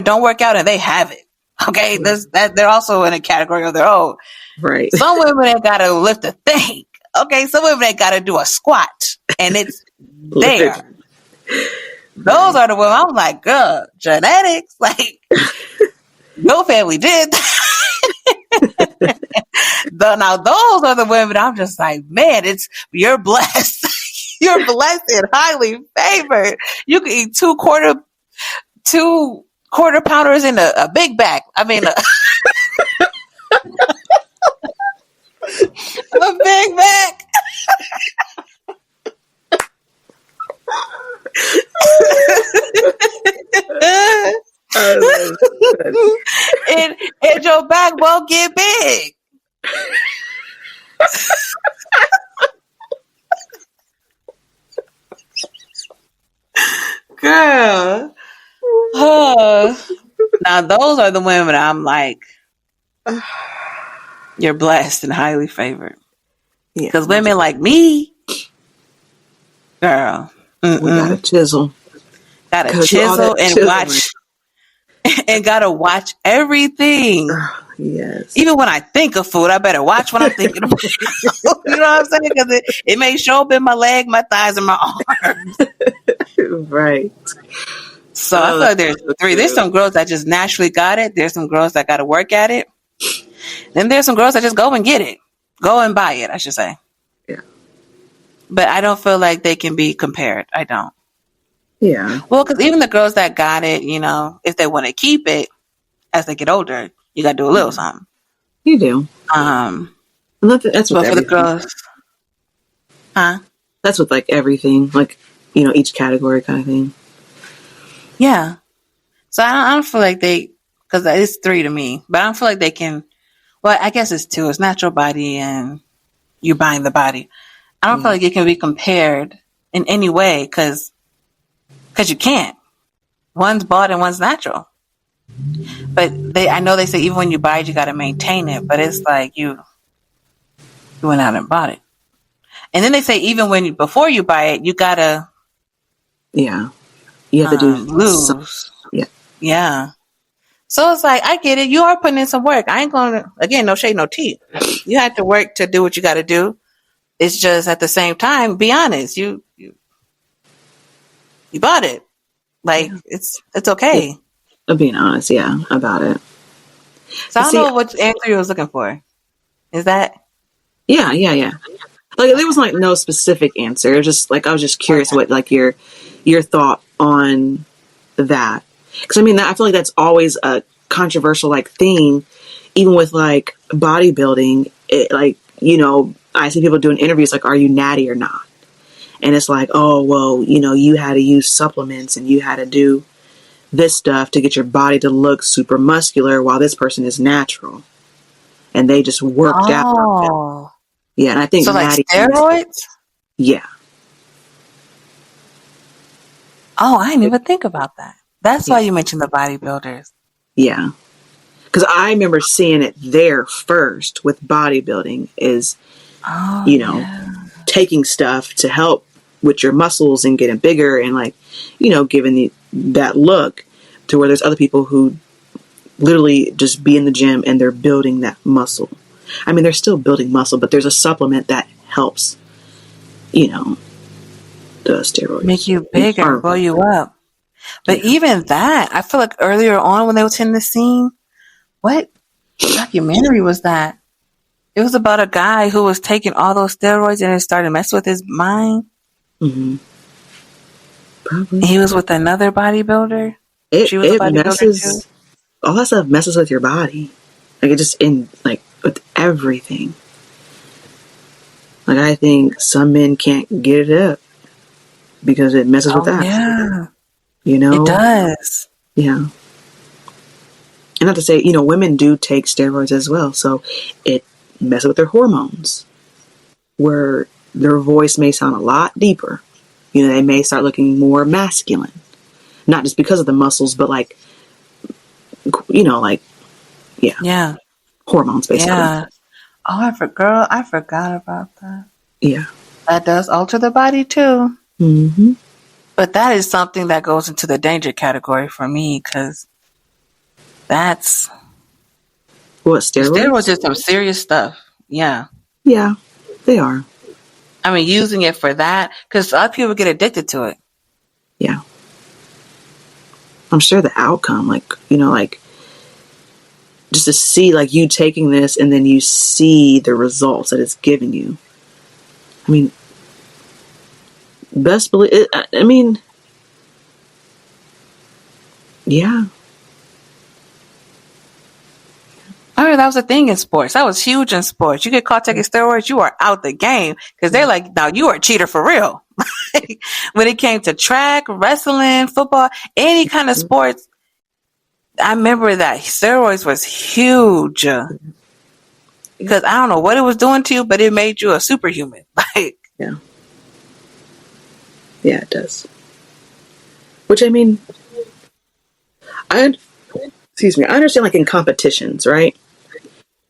don't work out and they have it. Okay, they're also in a category of their own.
Right.
Some women ain't got to lift a thing. Okay, some women ain't got to do a squat, and it's there. Those are the women. I'm like, girl, genetics, like your family did. Now those are the women. I'm just like, man, you're blessed. You're blessed and highly favored. You can eat two quarter pounders in a big bag. I mean, a big bag. and your bag won't get big. Girl. Now those are the women I'm like, you're blessed and highly favored. Because women like me, girl,
we gotta chisel.
Gotta chisel and watch. And gotta watch everything.
Yes.
Even when I think of food, I better watch what I'm thinking about. You know what I'm saying? Because it may show up in my leg, my thighs, and my arms.
Right.
So I feel like there's three. There's some girls that just naturally got it. There's some girls that got to work at it. Then there's some girls that just go and get it. Go and buy it, I should say.
Yeah.
But I don't feel like they can be compared. I don't.
Yeah.
Well, because even the girls that got it, you know, if they want to keep it as they get older, you got to do a little something.
You do. That's what
for the girls. Huh?
That's with like everything, like, you know, each category kind of thing.
Yeah. So I don't feel like because it's 3 to me, but I don't feel like they can. Well, I guess it's 2. It's natural body and you buying the body. I don't feel like it can be compared in any way because you can't. One's bought and one's natural. But I know they say even when you buy it, you got to maintain it. But it's like you went out and bought it. And then they say even before you buy it, you got to.
Yeah. You have to do
lose.
Yeah.
Yeah. So it's like, I get it. You are putting in some work. I ain't going to, again, no shade, no tea. You have to work to do what you got to do. It's just at the same time, be honest. You bought it. Like, it's okay.
Of being honest, yeah, about it.
So I don't know what answer you was looking for. Is that?
Yeah. Like, there was like no specific answer. It was just like, I was just curious what like your thought on that. Because I mean, I feel like that's always a controversial like theme, even with like bodybuilding. Like, you know, I see people doing interviews like, "Are you natty or not?" And it's like, "Oh, well, you know, you had to use supplements and you had to do this stuff to get your body to look super muscular, while this person is natural, and they just worked out." Yeah, and I think
so. Like steroids.
Yeah.
Oh, I didn't even think about that. That's why you mentioned the bodybuilders.
Yeah. Because I remember seeing it there first with bodybuilding is, you know, taking stuff to help with your muscles and getting bigger and like, you know, giving that look, to where there's other people who literally just be in the gym and they're building that muscle. I mean, they're still building muscle, but there's a supplement that helps, you know, the steroids.
Make you bigger, blow you up. But even that, I feel like earlier on when they were in the scene, what documentary was that? It was about a guy who was taking all those steroids and it started messing with his mind.
Mm-hmm. Probably.
He was with another bodybuilder.
She was a bodybuilder too. All that stuff messes with your body. Like, it just with everything. Like, I think some men can't get it up because it messes with that.
Yeah.
You know?
It does.
Yeah. And not to say, you know, women do take steroids as well. So it messes with their hormones, where their voice may sound a lot deeper. You know, they may start looking more masculine. Not just because of the muscles, but like, you know, like, yeah.
Yeah.
Hormones, basically.
Yeah. Oh, I forgot about that.
Yeah.
That does alter the body too.
Mm-hmm.
But that is something that goes into the danger category for me, because that's...
What, steroids?
Steroids are some serious stuff. Yeah.
Yeah, they are.
I mean, using it for that, because a lot of people get addicted to it.
Yeah. I'm sure the outcome, like, you know, like, just to see, like, you taking this and then you see the results that it's giving you. I mean, best believe it, I mean, yeah.
I mean, that was a thing in sports. That was huge in sports. You get caught taking steroids, you are out the game, because they're like, now you are a cheater for real. When it came to track, wrestling, football, any kind of sports, I remember that steroids was huge. Because I don't know what it was doing to you, but it made you a superhuman. Like,
yeah. Yeah, it does. Which, I mean, I understand, like, in competitions, right?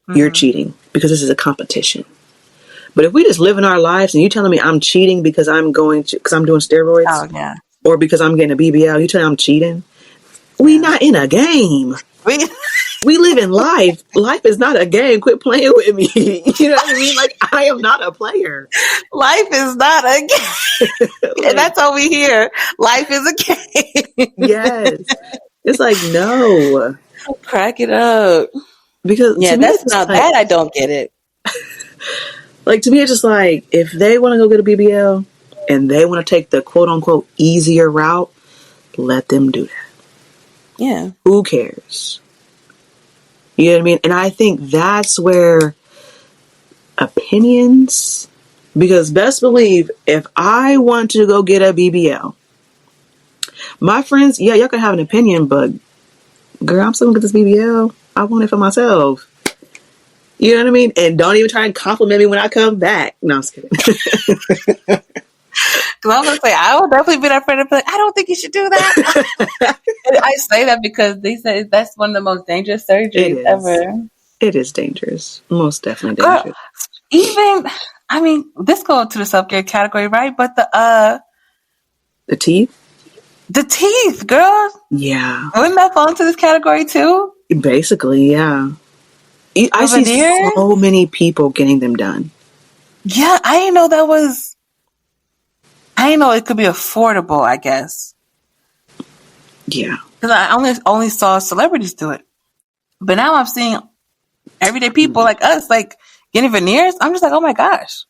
Mm-hmm. You're cheating because this is a competition. But if we just live in our lives and you telling me I'm cheating because I'm doing steroids, or because I'm getting a BBL, you telling me I'm cheating? We not in a game. We live in life. Life is not a game. Quit playing with me. You know what I mean? Like, I am not a player.
Life is not a game.
Like,
And that's all we hear. Life is a game.
yes. It's like, no.
Crack it up.
Because
Yeah,
to me,
that's
it's
not
like,
that. I don't get it.
to me, it's just like, if they want to go get a BBL and they want to take the quote unquote easier route, let them do that.
Yeah.
Who cares? You know what I mean? And I think that's where opinions, because best believe if I want to go get a BBL, my friends, yeah, y'all can have an opinion, but girl, I'm still gonna get this BBL. I want it for myself. You know what I mean? And don't even try and compliment me when I come back. No, I'm just kidding.
Because I was going to say, I would definitely be that friend and be like, I don't think you should do that. And I say that because they say that's one of the most dangerous surgeries ever.
It is dangerous. Most definitely dangerous.
Girl, even, I mean, this goes to the self-care category, right? But
the teeth?
The teeth, girl.
Yeah.
Wouldn't that fall into this category too?
Basically, yeah. I see so many people getting them done.
Yeah, I didn't know that was... I didn't know it could be affordable, I guess.
Yeah.
Because I only saw celebrities do it. But now I'm seeing everyday people like us, like, getting veneers. I'm just like, oh my gosh.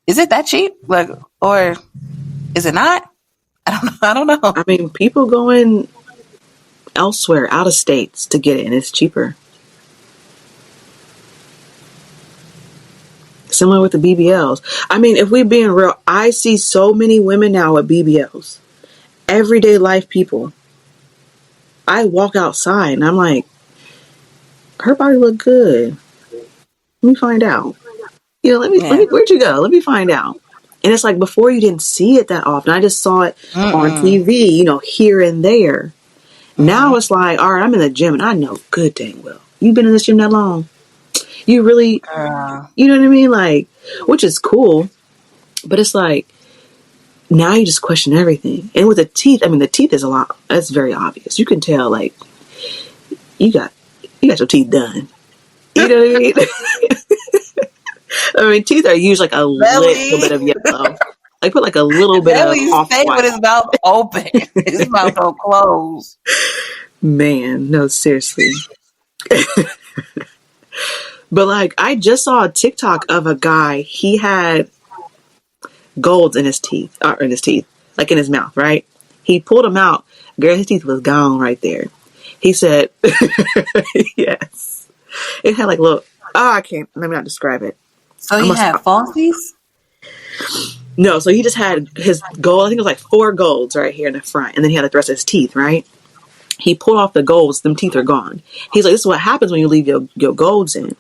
Is it that cheap? Like, or is it not? I don't know.
I mean, people going elsewhere, out of states to get it, and it's cheaper. Similar with the BBLs. I mean, if we're being real, I see so many women now with BBLs. Everyday life people. I walk outside and I'm like, her body look good. Let me find out. You know, let me where'd you go? Let me find out. And it's like before you didn't see it that often. I just saw it on TV, you know, here and there. Now it's like, all right, I'm in the gym and I know good dang well. You've been in this gym that long. You really, you know what I mean? Like, which is cool. But it's like, now you just question everything. And with the teeth, I mean, the teeth is a lot. That's very obvious. You can tell, like, you got your teeth done. You know what I mean? I mean, teeth are usually like a little bit of yellow. Like, put like a little bit of off-white.
Stay with his mouth open. His mouth don't close.
Man, no, seriously. But like, I just saw a TikTok of a guy. He had golds in his teeth, like in his mouth, right? He pulled them out. Girl, his teeth was gone right there. He said, yes. It had like little, let me not describe it.
So he had falsies?
No, so he just had his gold. I think it was like 4 golds right here in the front. And then he had the rest of his teeth, right? He pulled off the golds. Them teeth are gone. He's like, this is what happens when you leave your golds in.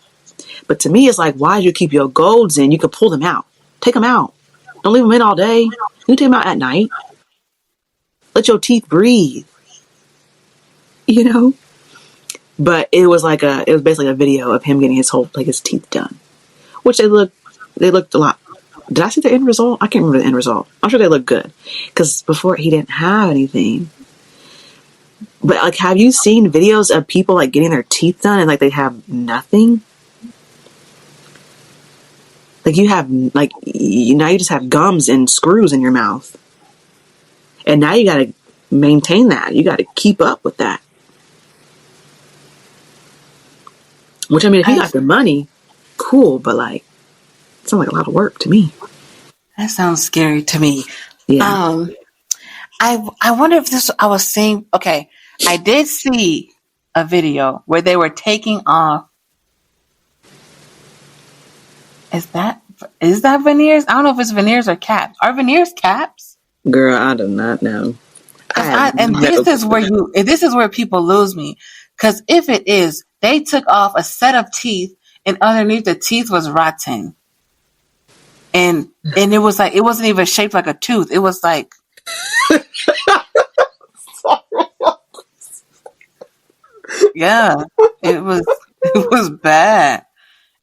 But to me, it's like, why do you keep your golds in? You could pull them out. Take them out. Don't leave them in all day. You take them out at night. Let your teeth breathe. You know? But it was basically a video of him getting his teeth done. Which they looked a lot. Did I see the end result? I can't remember the end result. I'm sure they look good. Because before he didn't have anything. But like, have you seen videos of people like getting their teeth done and like they have nothing? Like you have now you just have gums and screws in your mouth. And now you gotta maintain that. You gotta keep up with that. Which I mean, if you got the money, cool, but like it sounds like a lot of work to me.
That sounds scary to me.
Yeah.
I wonder if I was seeing, okay, I did see a video where they were taking off. Is that veneers? I don't know if it's veneers or caps. Are veneers caps?
Girl, I do not know.
This is where people lose me. Because if it is, they took off a set of teeth and underneath the teeth was rotten. And it was like, it wasn't even shaped like a tooth. It was like, yeah, it was bad.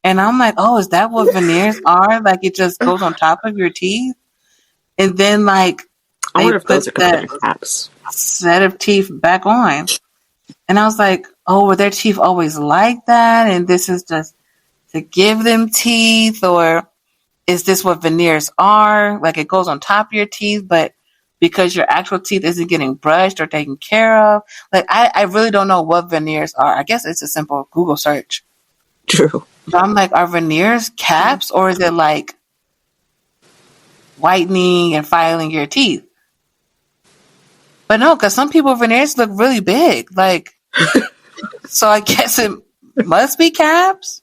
And I'm like, oh, is that what veneers are? Like it just goes on top of your teeth? And then like,
I wonder if those are
that
caps.
Set of teeth back on. And I was like, oh, were their teeth always like that? And this is just to give them teeth? Or is this what veneers are? Like it goes on top of your teeth, but because your actual teeth isn't getting brushed or taken care of. Like I really don't know what veneers are. I guess it's a simple Google search.
True.
But I'm like, are veneers caps or is it like whitening and filing your teeth? But no, because some people veneers look really big. Like, so I guess it must be caps.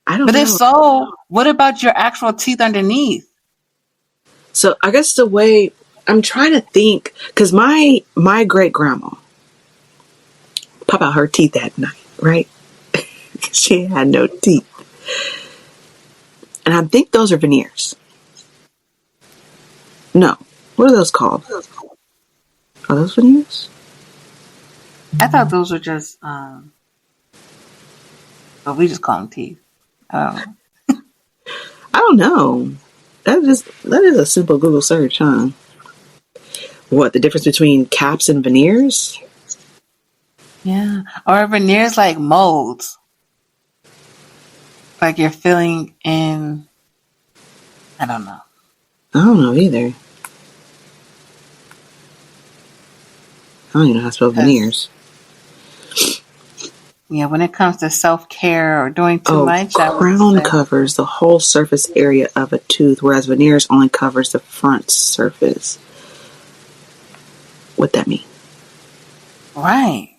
I don't
But
know.
if so, what about your actual teeth underneath?
So I guess the way I'm trying to think, because my great grandma pop out her teeth that night, right? She had no teeth, and I think those are veneers. No, what are those called? Are those veneers?
I thought those were just, but we just call them teeth.
I don't know. That is a simple Google search, huh? What, the difference between caps and veneers?
Yeah. Or veneers like molds. Like you're filling in, I don't know.
I don't know either. I don't even know how to spell veneers.
Yeah, when it comes to self-care or doing too much, I would
crown
say
covers the whole surface area of a tooth, whereas veneers only covers the front surface. What that mean?
right.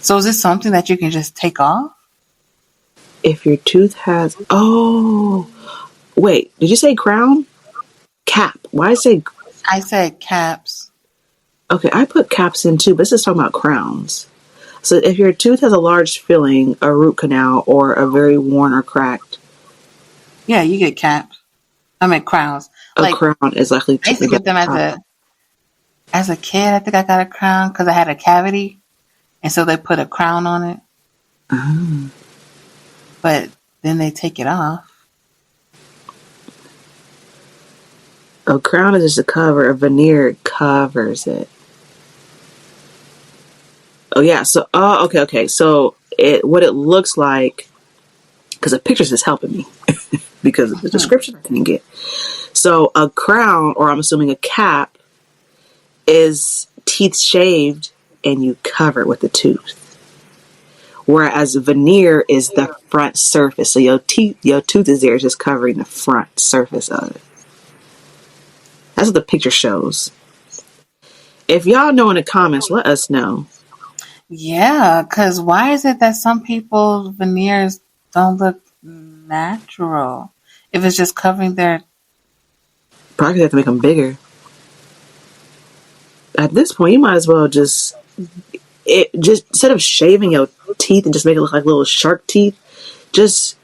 So is this something that you can just take off?
If your tooth has... Oh! Wait, did you say crown? Cap. Why say...
I said caps.
Okay, I put caps in too, but this is talking about crowns. So if your tooth has a large filling, a root canal, or a very worn or cracked...
Yeah, you get caps. I mean crowns.
A
Like
crown is likely to...
I used to get them as a kid. I think I got a crown because I had a cavity, and so they put a crown on it.
Oh.
But then they take it off.
A crown is just a cover. A veneer covers it. Oh yeah. So okay. So what it looks like, because the pictures is helping me because of the description I didn't get. So a crown, or I'm assuming a cap, is teeth shaved and you cover it with the tooth. Whereas a veneer is the front surface. So your tooth is there, just covering the front surface of it. That's what the picture shows. If y'all know in the comments, let us know.
Yeah, because why is it that some people's veneers don't look natural? If it's just covering their...
Probably have to make them bigger. At this point, you might as well just instead of shaving your teeth and just make it look like little shark teeth, just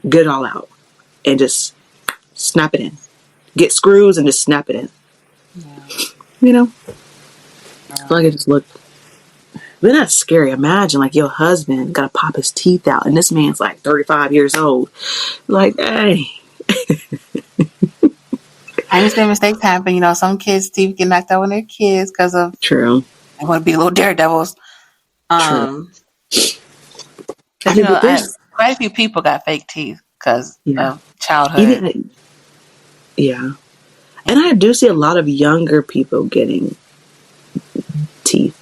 get it all out and just snap it in. Get screws and just snap it in.
Yeah.
You know? I feel like it just looked... But that's scary. Imagine, like, your husband got to pop his teeth out, and this man's, like, 35 years old. Like, hey.
I understand mistakes happen. You know, some kids' teeth get knocked out when they're kids because of...
True.
They want to be little daredevils.
True.
Because, you know, quite a few people got fake teeth because of childhood.
Yeah. And I do see a lot of younger people getting teeth.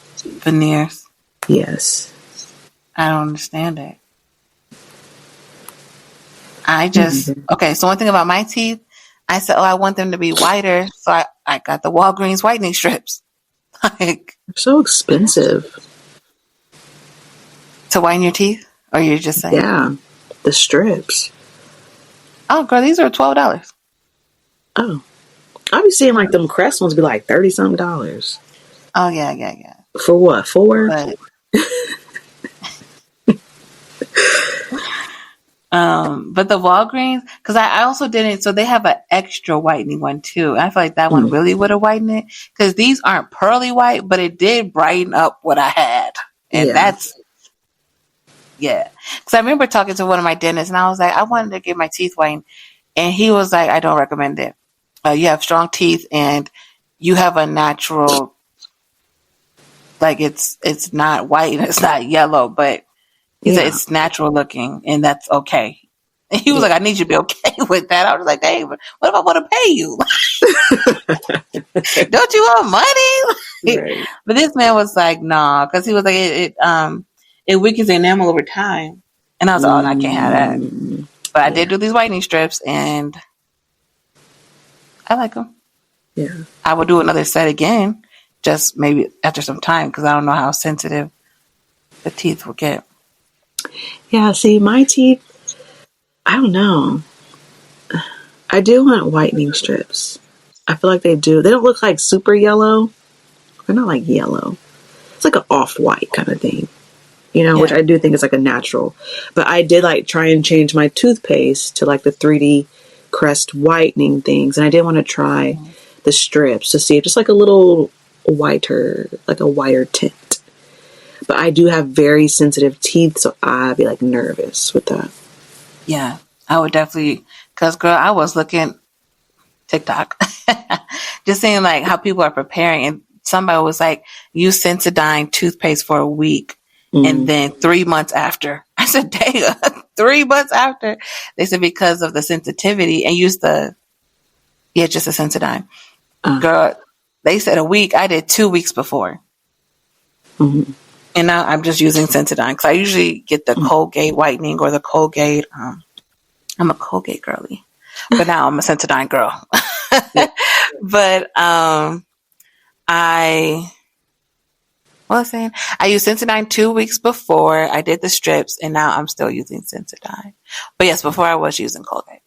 Veneers.
Yes.
I don't understand it. Okay, so one thing about my teeth, I said, I want them to be whiter, so I got the Walgreens whitening strips. Like,
they're so expensive.
To whiten your teeth? Or you're just saying?
Yeah, the strips.
Oh, girl, these are $12.
Oh. I be seeing like them Crest ones be like $30-something.
Oh, yeah.
For what? 4?
But, but the Walgreens, because I also didn't, so they have an extra whitening one too. I feel like that one really would have whitened it, because these aren't pearly white, but it did brighten up what I had. And that's, because I remember talking to one of my dentists, and I was like, I wanted to get my teeth whitened, and he was like, I don't recommend it. You have strong teeth, and you have a natural like it's not white and it's not yellow, but he said it's natural looking and that's okay. And he was like, I need you to be okay with that. I was like, hey, what if I want to pay you? Don't you want money?
Right.
But this man was like, nah, because he was like, it weakens the enamel over time. And I was like, oh, no, I can't have that. But I did do these whitening strips, and I like them.
Yeah.
I would do another set again, just maybe after some time, because I don't know how sensitive the teeth will get.
Yeah, see, my teeth, I don't know. I do want whitening strips. I feel like they do. They don't look like super yellow. They're not like yellow. It's like an off-white kind of thing, which I do think is like a natural. But I did like try and change my toothpaste to like the 3D Crest whitening things. And I did want to try the strips to see if just like a little whiter, like a whiter tint. But I do have very sensitive teeth, so I'd be like nervous with that.
Yeah, I would definitely, because girl, I was looking TikTok, just seeing like how people are preparing, and somebody was like, use Sensodyne toothpaste for a week, and then 3 months after, I said, dang, 3 months after, they said because of the sensitivity, and use just a Sensodyne. Girl, they said a week. I did 2 weeks before.
Mm-hmm.
And now I'm just using Sensodyne because I usually get the Colgate whitening or the Colgate. I'm a Colgate girly, but now I'm a Sensodyne girl. But I used Sensodyne 2 weeks before I did the strips, and now I'm still using Sensodyne. But yes, before I was using Colgate.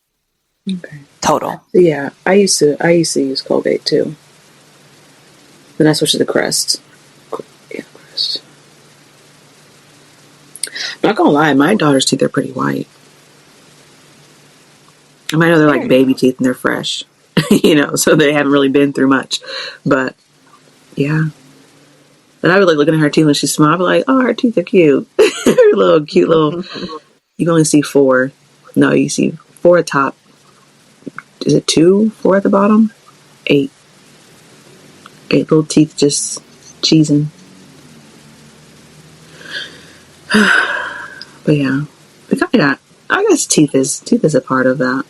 Okay.
Total.
Yeah, I used to use Colgate too. Then I switched to the Crest. Yeah, Crest. Not gonna lie, my daughter's teeth are pretty white. I might know they're like baby teeth and they're fresh, so they haven't really been through much. But yeah, and I would like looking at her teeth when she smiled. I'd be like, oh, her teeth are cute. Her little cute little. You can only see 4. No, you see 4 at top. Is it 2, 4 at the bottom? 8 little teeth just cheesing. But yeah, I guess teeth is a part of that.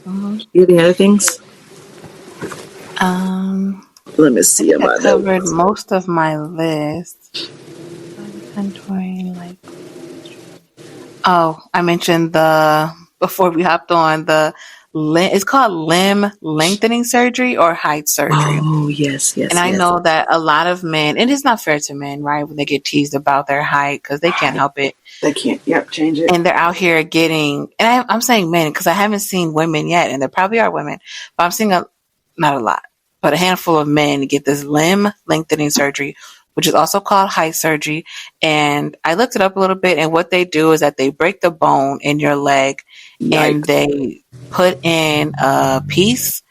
You have any other things? Let me see.
I covered most of my list. Oh, I mentioned before we hopped on it's called limb lengthening surgery or height surgery.
Oh, yes.
And I know that a lot of men, and it's not fair to men, right, when they get teased about their height because they can't help it.
They can't, change it.
And they're out here getting, and I'm saying men because I haven't seen women yet, and there probably are women, but I'm seeing not a lot, but a handful of men get this limb lengthening surgery, which is also called height surgery. And I looked it up a little bit, and what they do is that they break the bone in your leg. Yikes. And they put in a piece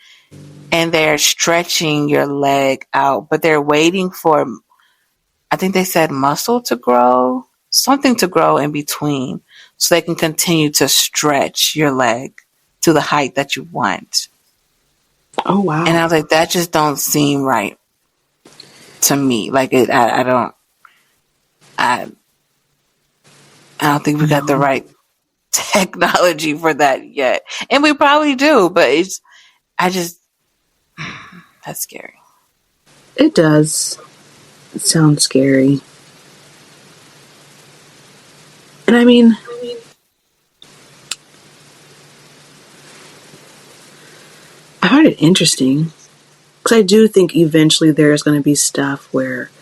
and they're stretching your leg out, but they're waiting for, I think they said muscle to grow, something to grow in between so they can continue to stretch your leg to the height that you want.
Oh, wow.
And I was like, that just don't seem right to me. Like I don't think we got the right technology for that yet. And we probably do, but that's scary.
It does. It sounds scary. And I mean, I find it interesting because I do think eventually there's going to be stuff where,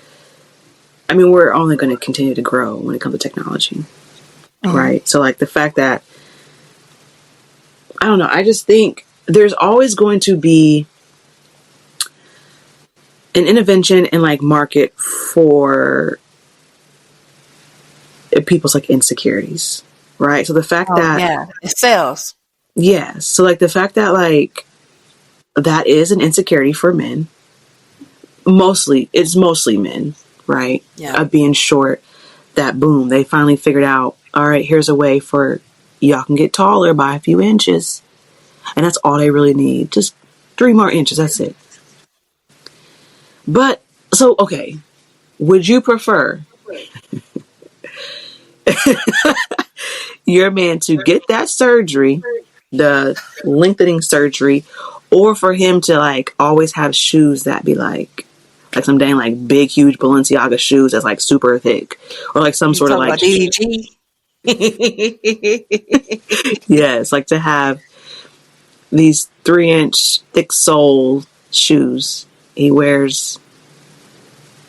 we're only going to continue to grow when it comes to technology. Right. So like the fact that, I don't know, I just think there's always going to be an intervention and like market for people's like insecurities. Right. So the fact that
it sells.
Yeah. So like the fact that like that is an insecurity for men. It's mostly men, right?
Yeah.
Of being short, that boom, they finally figured out, all right, here's a way for y'all can get taller by a few inches. And that's all they really need. Just 3 more inches. That's it. But, so, okay. Would you prefer your man to get that surgery, the lengthening surgery, or for him to like always have shoes that be like some dang like big huge Balenciaga shoes that's like super thick, or like some
You
sort of
talk
like
about DDG?
yes, like to have these 3-inch thick sole shoes he wears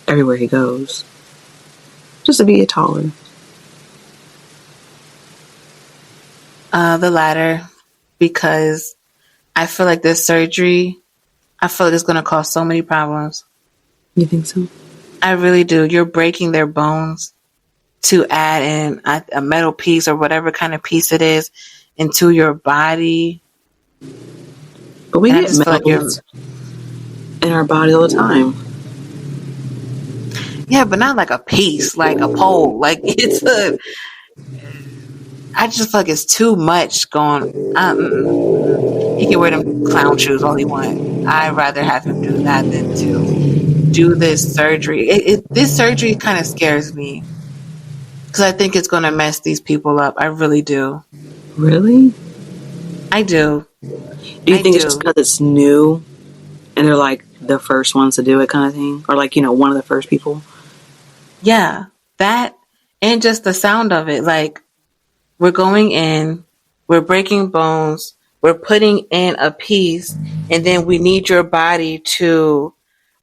everywhere he goes, just to be a taller.
The latter, because I feel like this surgery, I feel like it's going to cause so many problems.
You think so?
I really do. You're breaking their bones to add in a metal piece or whatever kind of piece it is into your body.
But we
And I
get
just feel like you're,
metals in our body all the time.
yeah, but not like a piece, like a pole. Like I just feel like it's too much going. He can wear them clown shoes all he wants. I'd rather have him do that than to do this surgery. This surgery kind of scares me because I think it's going to mess these people up. I really do.
Really?
I do.
Do you think it's just because it's new and they're like the first ones to do it kind of thing? Or like, one of the first people?
Yeah, that and just the sound of it. Like, we're going in, we're breaking bones, we're putting in a piece, and then we need your body to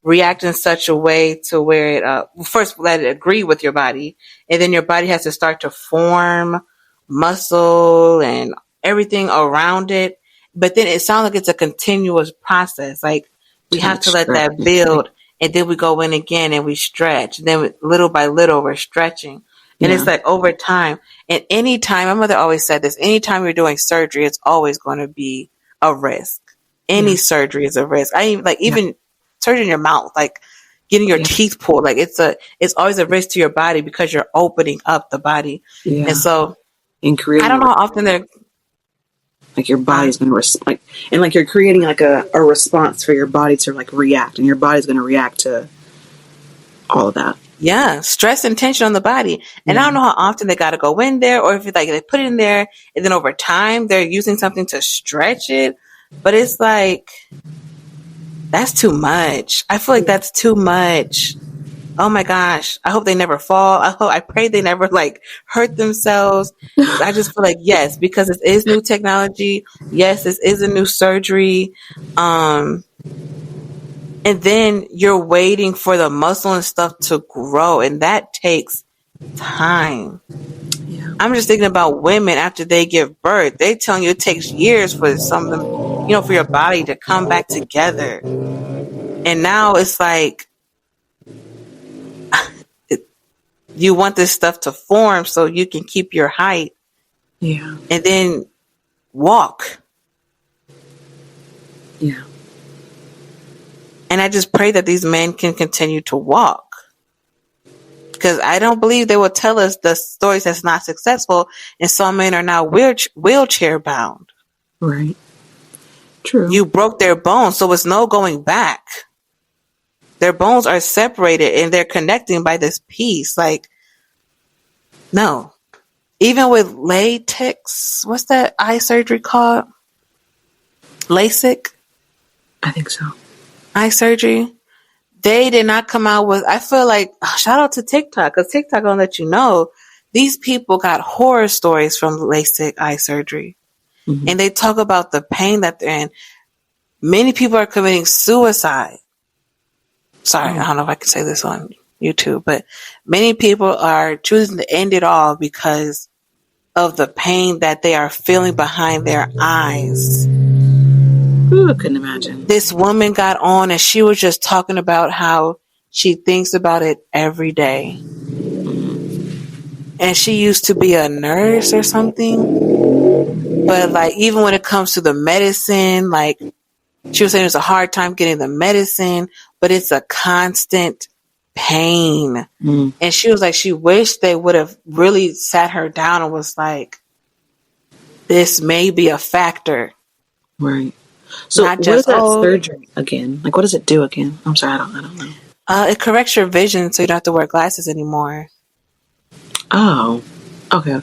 react in such a way to where it, first let it agree with your body, and then your body has to start to form muscle and everything around it. But then it sounds like it's a continuous process. Like, we have to let that build, and then we go in again and we stretch. And then little by little, we're stretching. And it's like over time. And anytime, my mother always said this, anytime you're doing surgery, it's always going to be a risk. Any surgery is a risk. Even surgery in your mouth, like getting your teeth pulled, like it's always a risk to your body because you're opening up the body. Yeah. And so
I
don't know how often they're
like your body's going to and like you're creating like a response for your body to like react, and your body's going to react to all of that.
Yeah, stress and tension on the body. And I don't know how often they got to go in there, or if it's like they put it in there and then over time they're using something to stretch it. But it's like, that's too much. I feel like that's too much. Oh my gosh. I hope they never fall. I pray they never like hurt themselves. I just feel like, yes, because it is new technology. Yes, this is a new surgery. And then you're waiting for the muscle and stuff to grow, and that takes time. Yeah. I'm just thinking about women after they give birth. They telling you it takes years for some of them, for your body to come back together. And now it's like you want this stuff to form so you can keep your height. Yeah. And then walk. Yeah. And I just pray that these men can continue to walk. Because I don't believe they will tell us the stories that's not successful. And some men are now wheelchair bound.
Right. True.
You broke their bones, so it's no going back. Their bones are separated and they're connecting by this piece. Like, no. Even with latex, what's that eye surgery called? LASIK?
I think so.
Eye surgery, they did not come out with, I feel like, shout out to TikTok, because TikTok gonna let you know these people got horror stories from LASIK eye surgery. Mm-hmm. And they talk about the pain that they're in. Many people are committing suicide. Sorry, I don't know if I can say this on YouTube, but many people are choosing to end it all because of the pain that they are feeling behind their eyes.
Ooh, I couldn't imagine.
This woman got on and she was just talking about how she thinks about it every day. And she used to be a nurse or something. But like, even when it comes to the medicine, like she was saying it's a hard time getting the medicine, but it's a constant pain. Mm. And she was like, she wished they would have really sat her down and was like, this may be a factor.
Right. So what is that surgery again? Like, what does it do again? I'm sorry, I don't know.
It corrects your vision, so you don't have to wear glasses anymore.
Oh, okay.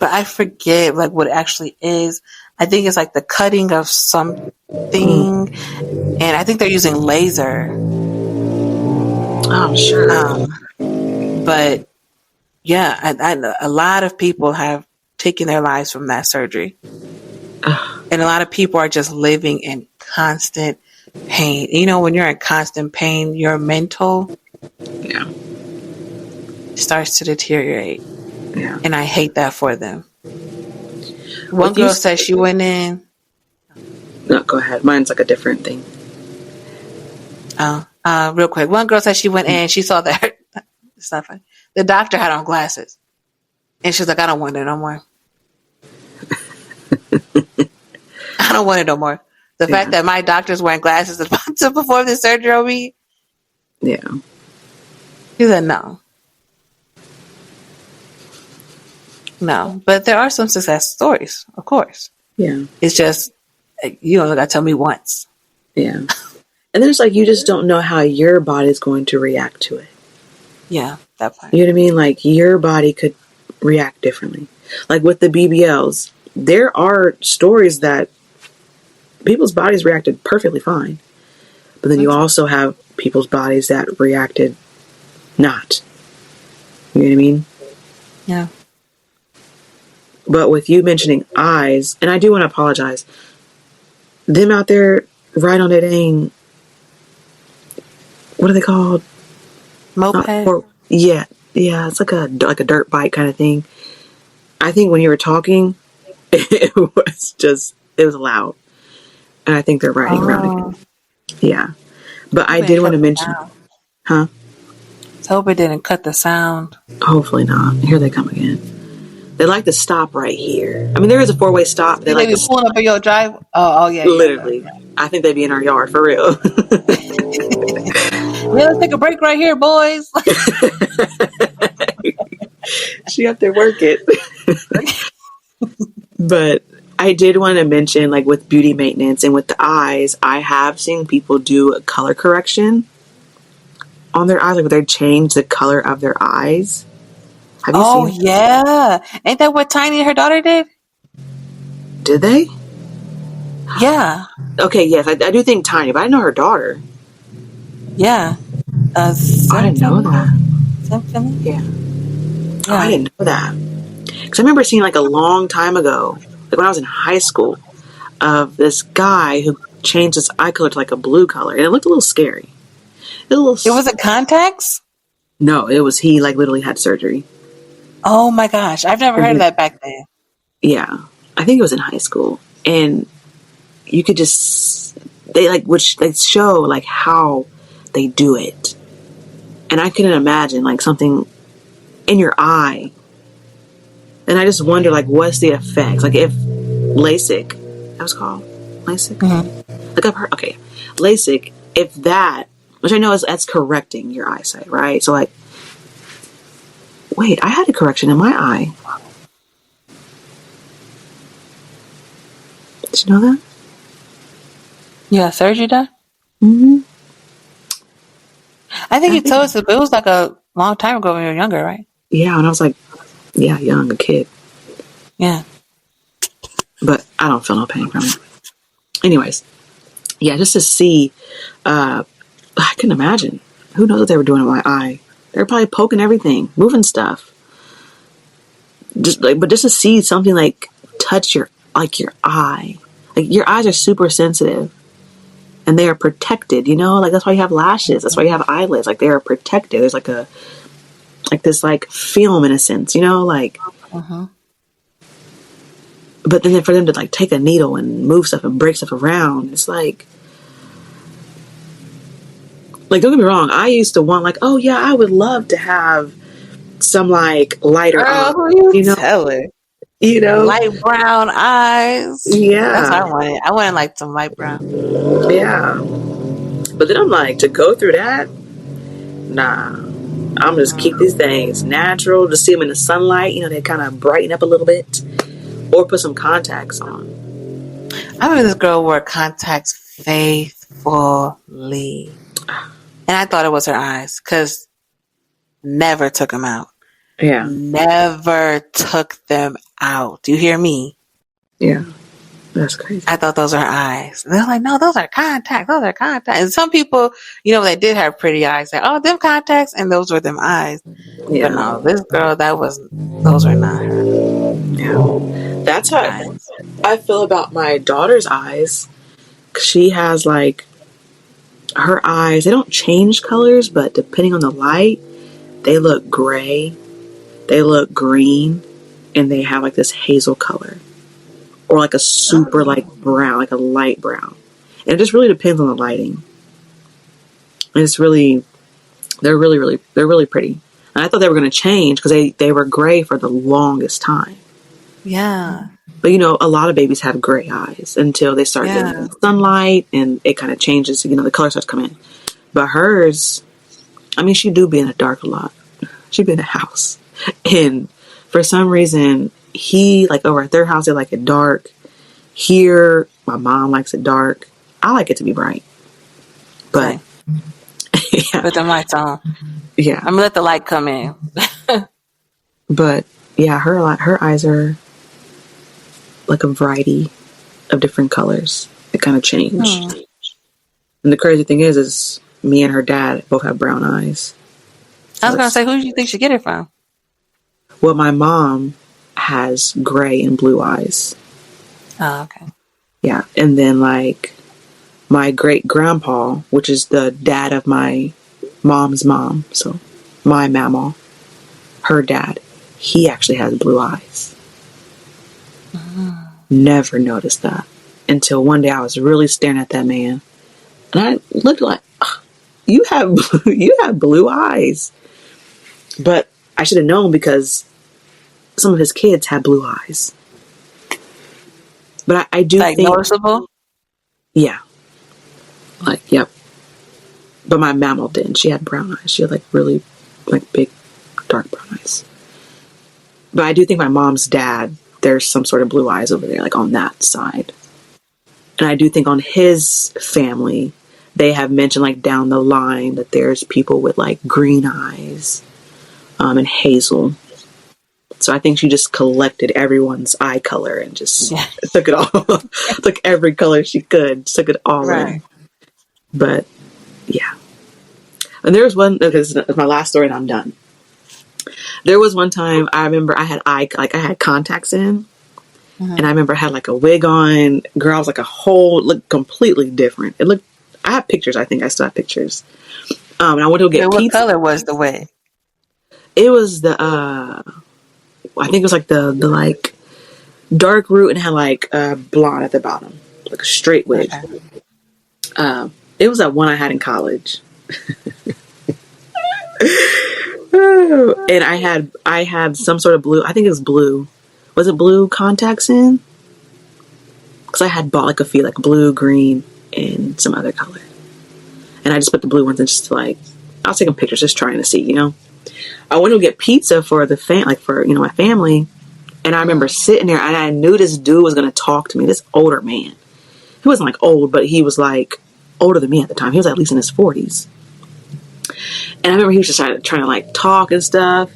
But I forget like what it actually is. I think it's like the cutting of something, and I think they're using laser.
I'm sure.
But yeah, a lot of people have taken their lives from that surgery, and a lot of people are just living in constant pain. You know, when you're in constant pain, your mental starts to deteriorate.
Yeah.
And I hate that for them. One girl said she went in.
No, go ahead. Mine's like a different thing.
Real quick. One girl said she went in. She saw that it's not funny. The doctor had on glasses, and she was like, "I don't want it no more. I don't want it no more." The fact that my doctor's wearing glasses about to perform this surgery on me.
Yeah.
She said no. No, but there are some success stories, of course.
Yeah.
It's just, you only got to tell me once.
Yeah. And then it's like, you just don't know how your body's going to react to it.
Yeah, that part.
You know what I mean? Like, your body could react differently. Like with the BBLs, there are stories that people's bodies reacted perfectly fine. But then you also have people's bodies that reacted not. You know what I mean?
Yeah.
But with you mentioning eyes, and I do want to apologize, them out there right on that dang, what are they called?
Moped?
Yeah, it's like a dirt bike kind of thing. I think when you were talking, it was loud. And I think they're riding around again. Yeah. But I did want to mention, huh?
Let's hope it didn't cut the sound.
Hopefully not. Here they come again. They like to stop right here. I mean, there is a 4-way stop.
They like be pulling up in your drive. Oh yeah.
Literally. Yeah. I think they'd be in our yard for real.
Yeah, let's take a break right here, boys.
She up there working. But I did want to mention, like with beauty maintenance and with the eyes, I have seen people do a color correction on their eyes, like they change the color of their eyes. Have you seen
yeah. Ain't that what Tiny, her daughter, did?
Did they?
Yeah.
Okay, yes, I do think Tiny, but I know her daughter.
Yeah.
I didn't know that.
Symphony?
Yeah. Oh, I didn't know that. Because I remember seeing like a long time ago, like when I was in high school, of this guy who changed his eye color to like a blue color. And it looked a little scary. It
wasn't contacts?
No, he like literally had surgery.
Oh my gosh. I've never heard of that back then.
Yeah. I think it was in high school. And you could just, they show like how they do it. And I couldn't imagine like something in your eye. And I just wonder like what's the effects? Like if LASIK, that was called LASIK? Mm-hmm. Like I've heard, okay. LASIK, if that, which I know that's correcting your eyesight, right? So like, wait, I had a correction in my eye. Did you know that?
Yeah, surgery done?
Mm-hmm.
I think you told us, but it was like a long time ago when you were younger, right?
Yeah, when I was like, young, a kid.
Yeah.
But I don't feel no pain from it. Anyways, yeah, just to see, I couldn't imagine. Who knows what they were doing in my eye? They were probably poking everything, moving stuff. But just to see something like touch your eye. Like your eyes are super sensitive. And they are protected, you know? Like that's why you have lashes. That's why you have eyelids. Like they are protected. There's like this film in a sense, you know? Like but then for them to like take a needle and move stuff and break stuff around, it's like don't get me wrong, I used to want like, oh yeah, I would love to have some like lighter eyes,
you know? Telling.
You know?
Light brown eyes.
Yeah.
That's what I wanted. I wanted like some light brown.
Yeah. But then I'm like, to go through that? Nah. I'm gonna just keep these things natural, just see them in the sunlight, you know, they kind of brighten up a little bit. Or put some contacts on.
I remember this girl wore contacts faithfully. And I thought it was her eyes because never took them out.
Yeah.
Never took them out. Do you hear me?
Yeah. That's crazy.
I thought those are her eyes. And they're like, no, those are contacts. Those are contacts. And some people, they did have pretty eyes. Like, oh, them contacts, and those were them eyes.
Yeah.
But no, this girl, those were not her
Yeah. That's how
eyes.
I feel about my daughter's eyes. She has like her eyes, they don't change colors, but depending on the light, they look gray, they look green, and they have like this hazel color. Or like a super like brown, like a light brown. And it just really depends on the lighting. And it's really, they're really pretty. And I thought they were going to change because they were gray for the longest time.
Yeah.
But a lot of babies have gray eyes until they start getting sunlight and it kind of changes, the color starts coming in. But hers, she do be in the dark a lot. She'd be in the house. And for some reason, over at their house, they like it dark. Here, my mom likes it dark. I like it to be bright. But,
yeah. Put the lights on.
Yeah.
I'm going to let the light come in.
But, yeah, her eyes are like a variety of different colors. It kind of changed. And the crazy thing is me and her dad both have brown eyes. So
I was going to say, who do you think should get it from?
Well, my mom has gray and blue eyes.
Oh, okay.
Yeah. And then like my great grandpa, which is the dad of my mom's mom. So my mama, her dad, he actually has blue eyes. Never noticed that until one day I was really staring at that man. And I looked like, you have blue eyes. But I should have known because some of his kids have blue eyes. But I do think
noticeable?
Yeah. Like, yep. But my mammal didn't. She had brown eyes. She had like really like big dark brown eyes. But I do think my mom's dad, there's some sort of blue eyes over there, like on that side. And I do think on his family, they have mentioned like down the line that there's people with like green eyes and hazel. So I think she just collected everyone's eye color and just took it all, took every color she could, took it all in. But yeah. And there was one, this is my last story and I'm done. There was one time I remember I had contacts in. And I remember I had like a wig on. Girl, I was like looked completely different. I have pictures. I think I still have pictures. And I went to get pizza.
What color was the wig?
It was I think it was like the like dark root and had like blonde at the bottom, like a straight wig. Okay. It was that one I had in college. And I had some sort of blue. I think it was blue. Was it blue contacts in? Because I had bought like a few, like blue, green, and some other color. And I just put the blue ones in just to like, I was taking pictures, just trying to see, I went to get pizza for my family. And I remember sitting there and I knew this dude was going to talk to me, this older man. He wasn't like old, but he was like older than me at the time. He was at least in his 40s. And I remember he was just trying to like talk and stuff.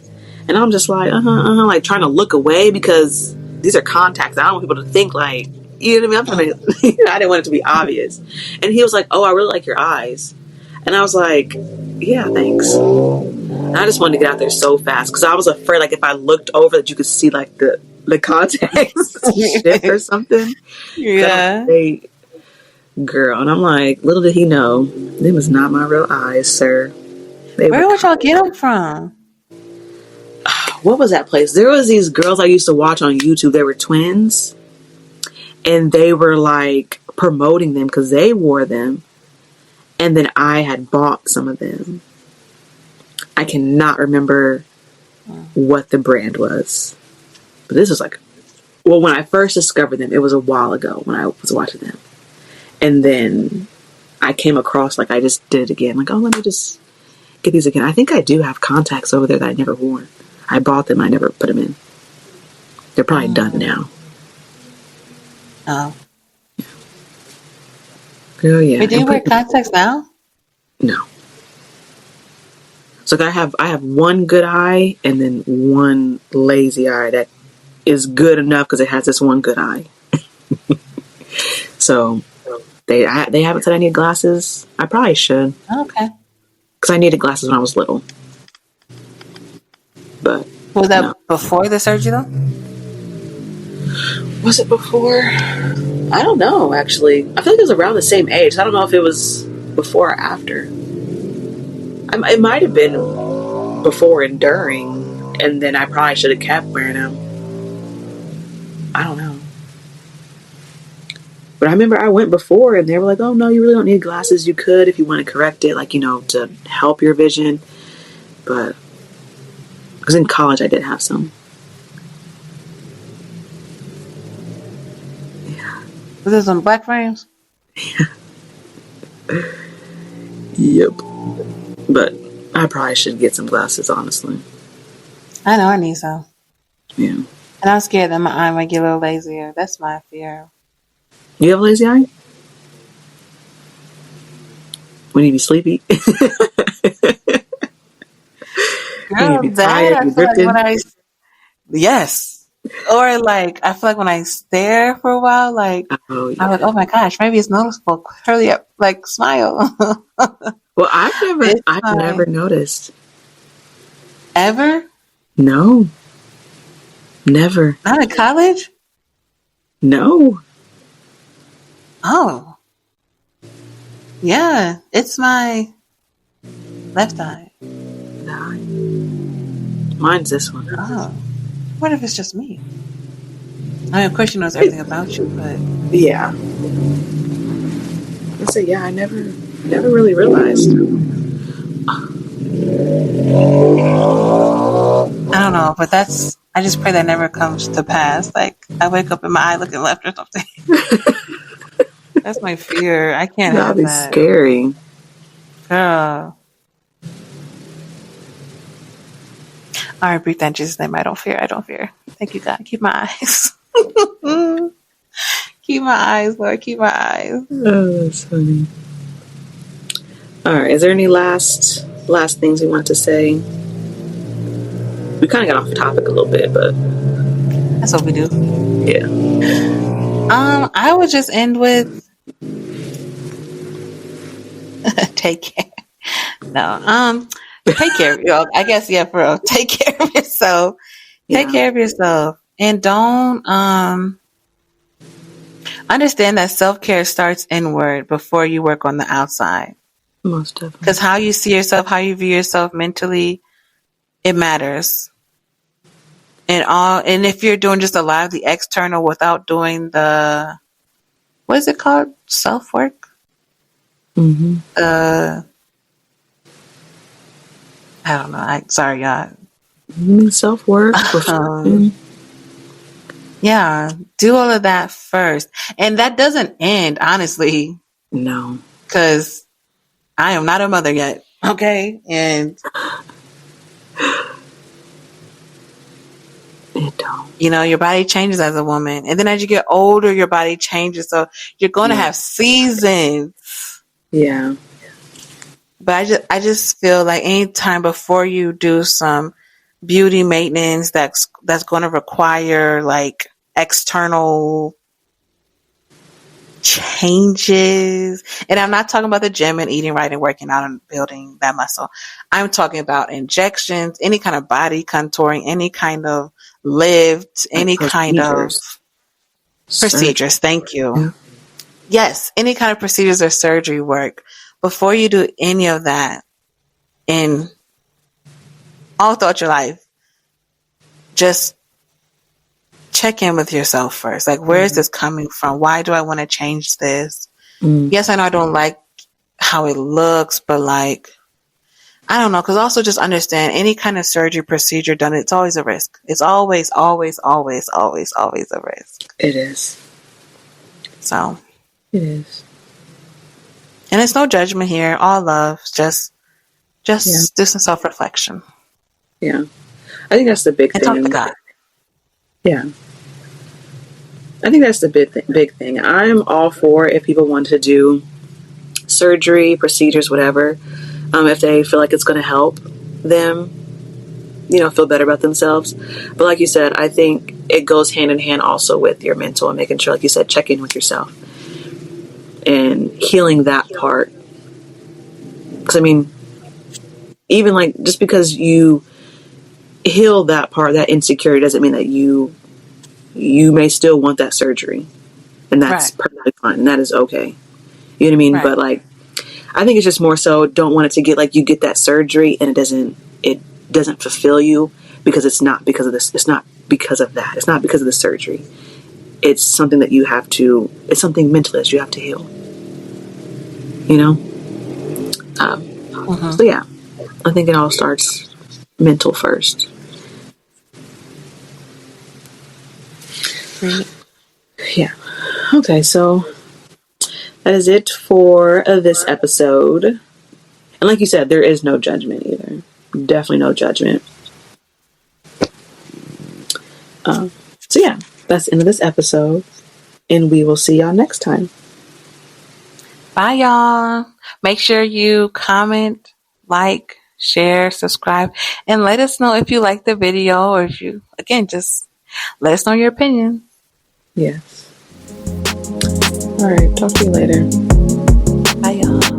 And I'm just like, like trying to look away because these are contacts. I don't want people to think like, you know what I mean? I didn't want it to be obvious. And he was like, oh, I really like your eyes. And I was like, yeah, thanks. And I just wanted to get out there so fast because I was afraid like if I looked over that you could see like the contacts shift or something.
Yeah.
Girl. And I'm like, little did he know, them was not my real eyes, sir.
Where would y'all get them from?
What was that place? There was these girls I used to watch on YouTube. They were twins. And they were like promoting them because they wore them. And then I had bought some of them. I cannot remember what the brand was. But this was like, when I first discovered them, it was a while ago when I was watching them. And then I came across, like I just did it again. Like, oh, let me just get these again. I think I do have contacts over there that I never wore. I bought them. I never put them in. They're probably done now.
Oh.
Oh, yeah.
But do you wear contacts now?
No. So I have one good eye and then one lazy eye that is good enough because it has this one good eye. So they haven't said I need glasses. I probably should.
Okay.
Because I needed glasses when I was little. But
Was that
no.
before the surgery though?
Was it before? I don't know, actually. I feel like it was around the same age. I don't know if it was before or after. It might have been before and during, and then I probably should have kept wearing them. I don't know. But I remember I went before, and they were like, oh, no, you really don't need glasses. You could if you want to correct it, like, to help your vision. But, because in college I did have some.
Was there some black frames?
Yep. But I probably should get some glasses, honestly.
I know I need some.
Yeah.
And I'm scared that my eye might get a little lazier. That's my fear.
You have a lazy eye? When you be sleepy?
Girl,
you be
that
tired,
I
you
feel like
drifting?
when yes. Or like, I feel like when I stare for a while, like,
Oh, yeah.
I'm like, oh my gosh, maybe it's noticeable. Hurry up, like, smile.
Well, I've never noticed.
Ever?
No. Never.
Not in college?
No.
Oh. Yeah, it's my left eye.
Mine's this one.
Oh. What if it's just me? I mean, of course she knows everything about you, but...
Yeah. I say, yeah, I never really realized.
I don't know, but I just pray that never comes to pass. Like, I wake up and my eye looking left or something. That's my fear. I can't have
That'd be
that.
scary.
Girl. All right, breathe in Jesus' name. I don't fear. Thank you, God. Keep my eyes. Keep my eyes, Lord. Keep my eyes.
Oh, that's funny. All right. Is there any last things you want to say? We kind of got off topic a little bit, but
That's what we do.
yeah.
I would just end with take care. No. Take care of y'all. I guess for real. Take care of yourself. Take care of yourself. And don't understand that self-care starts inward before you work on the outside.
Most definitely.
Because how you see yourself, how you view yourself mentally, it matters. And if you're doing just a lot of the external without doing the, what is it called? Self-work?
Mm-hmm.
I don't know. Sorry, y'all.
Self-work.
Yeah, do all of that first. And that doesn't end, honestly.
No.
Because I am not a mother yet. Okay? And
it don't.
your body changes as a woman. And then as you get older, your body changes. So you're going to have seasons.
Yeah.
But I just feel like any time before you do some beauty maintenance that's going to require like external changes, and I'm not talking about the gym and eating right and working out and building that muscle. I'm talking about injections, any kind of body contouring, any kind of lift, any kind of procedures. Thank you. Yeah. Yes, any kind of procedures or surgery work. Before you do any of that, in all throughout your life, just check in with yourself first. Like, where is this coming from? Why do I want to change this? Yes, I know I don't like how it looks, but like, I don't know. Because also just understand any kind of surgery procedure done, it's always a risk. It's always, always, always, always, always a risk.
It is.
So.
It is.
And it's no judgment here. All love. Just do some self-reflection.
Yeah. I think that's the big thing.
And talk to God.
Yeah. I think that's the big thing. I'm all for if people want to do surgery, procedures, whatever, if they feel like it's going to help. them, feel better about themselves. But like you said, I think it goes hand in hand also with your mental and making sure, like you said, check in with yourself and healing that part. Because, I mean, even like just because you heal that part, that insecurity, doesn't mean that you may still want that surgery. And that's perfectly fine. And that is okay. You know what I mean? Right. But like, I think it's just more so don't want it to get like you get that surgery and it doesn't fulfill you because it's not because of this. It's not because of that. It's not because of the surgery. It's something that it's something mental that you have to heal. So yeah, I think it all starts mental first.
Great.
Yeah. Okay, so that is it for this episode. And like you said, there is no judgment either. Definitely no judgment. So yeah, that's the end of this episode. And we will see y'all next time.
Bye, y'all. Make sure you comment, like, share, subscribe, and let us know if you like the video or if you, again, just let us know your opinion.
Yes. All right. Talk to you later.
Bye, y'all.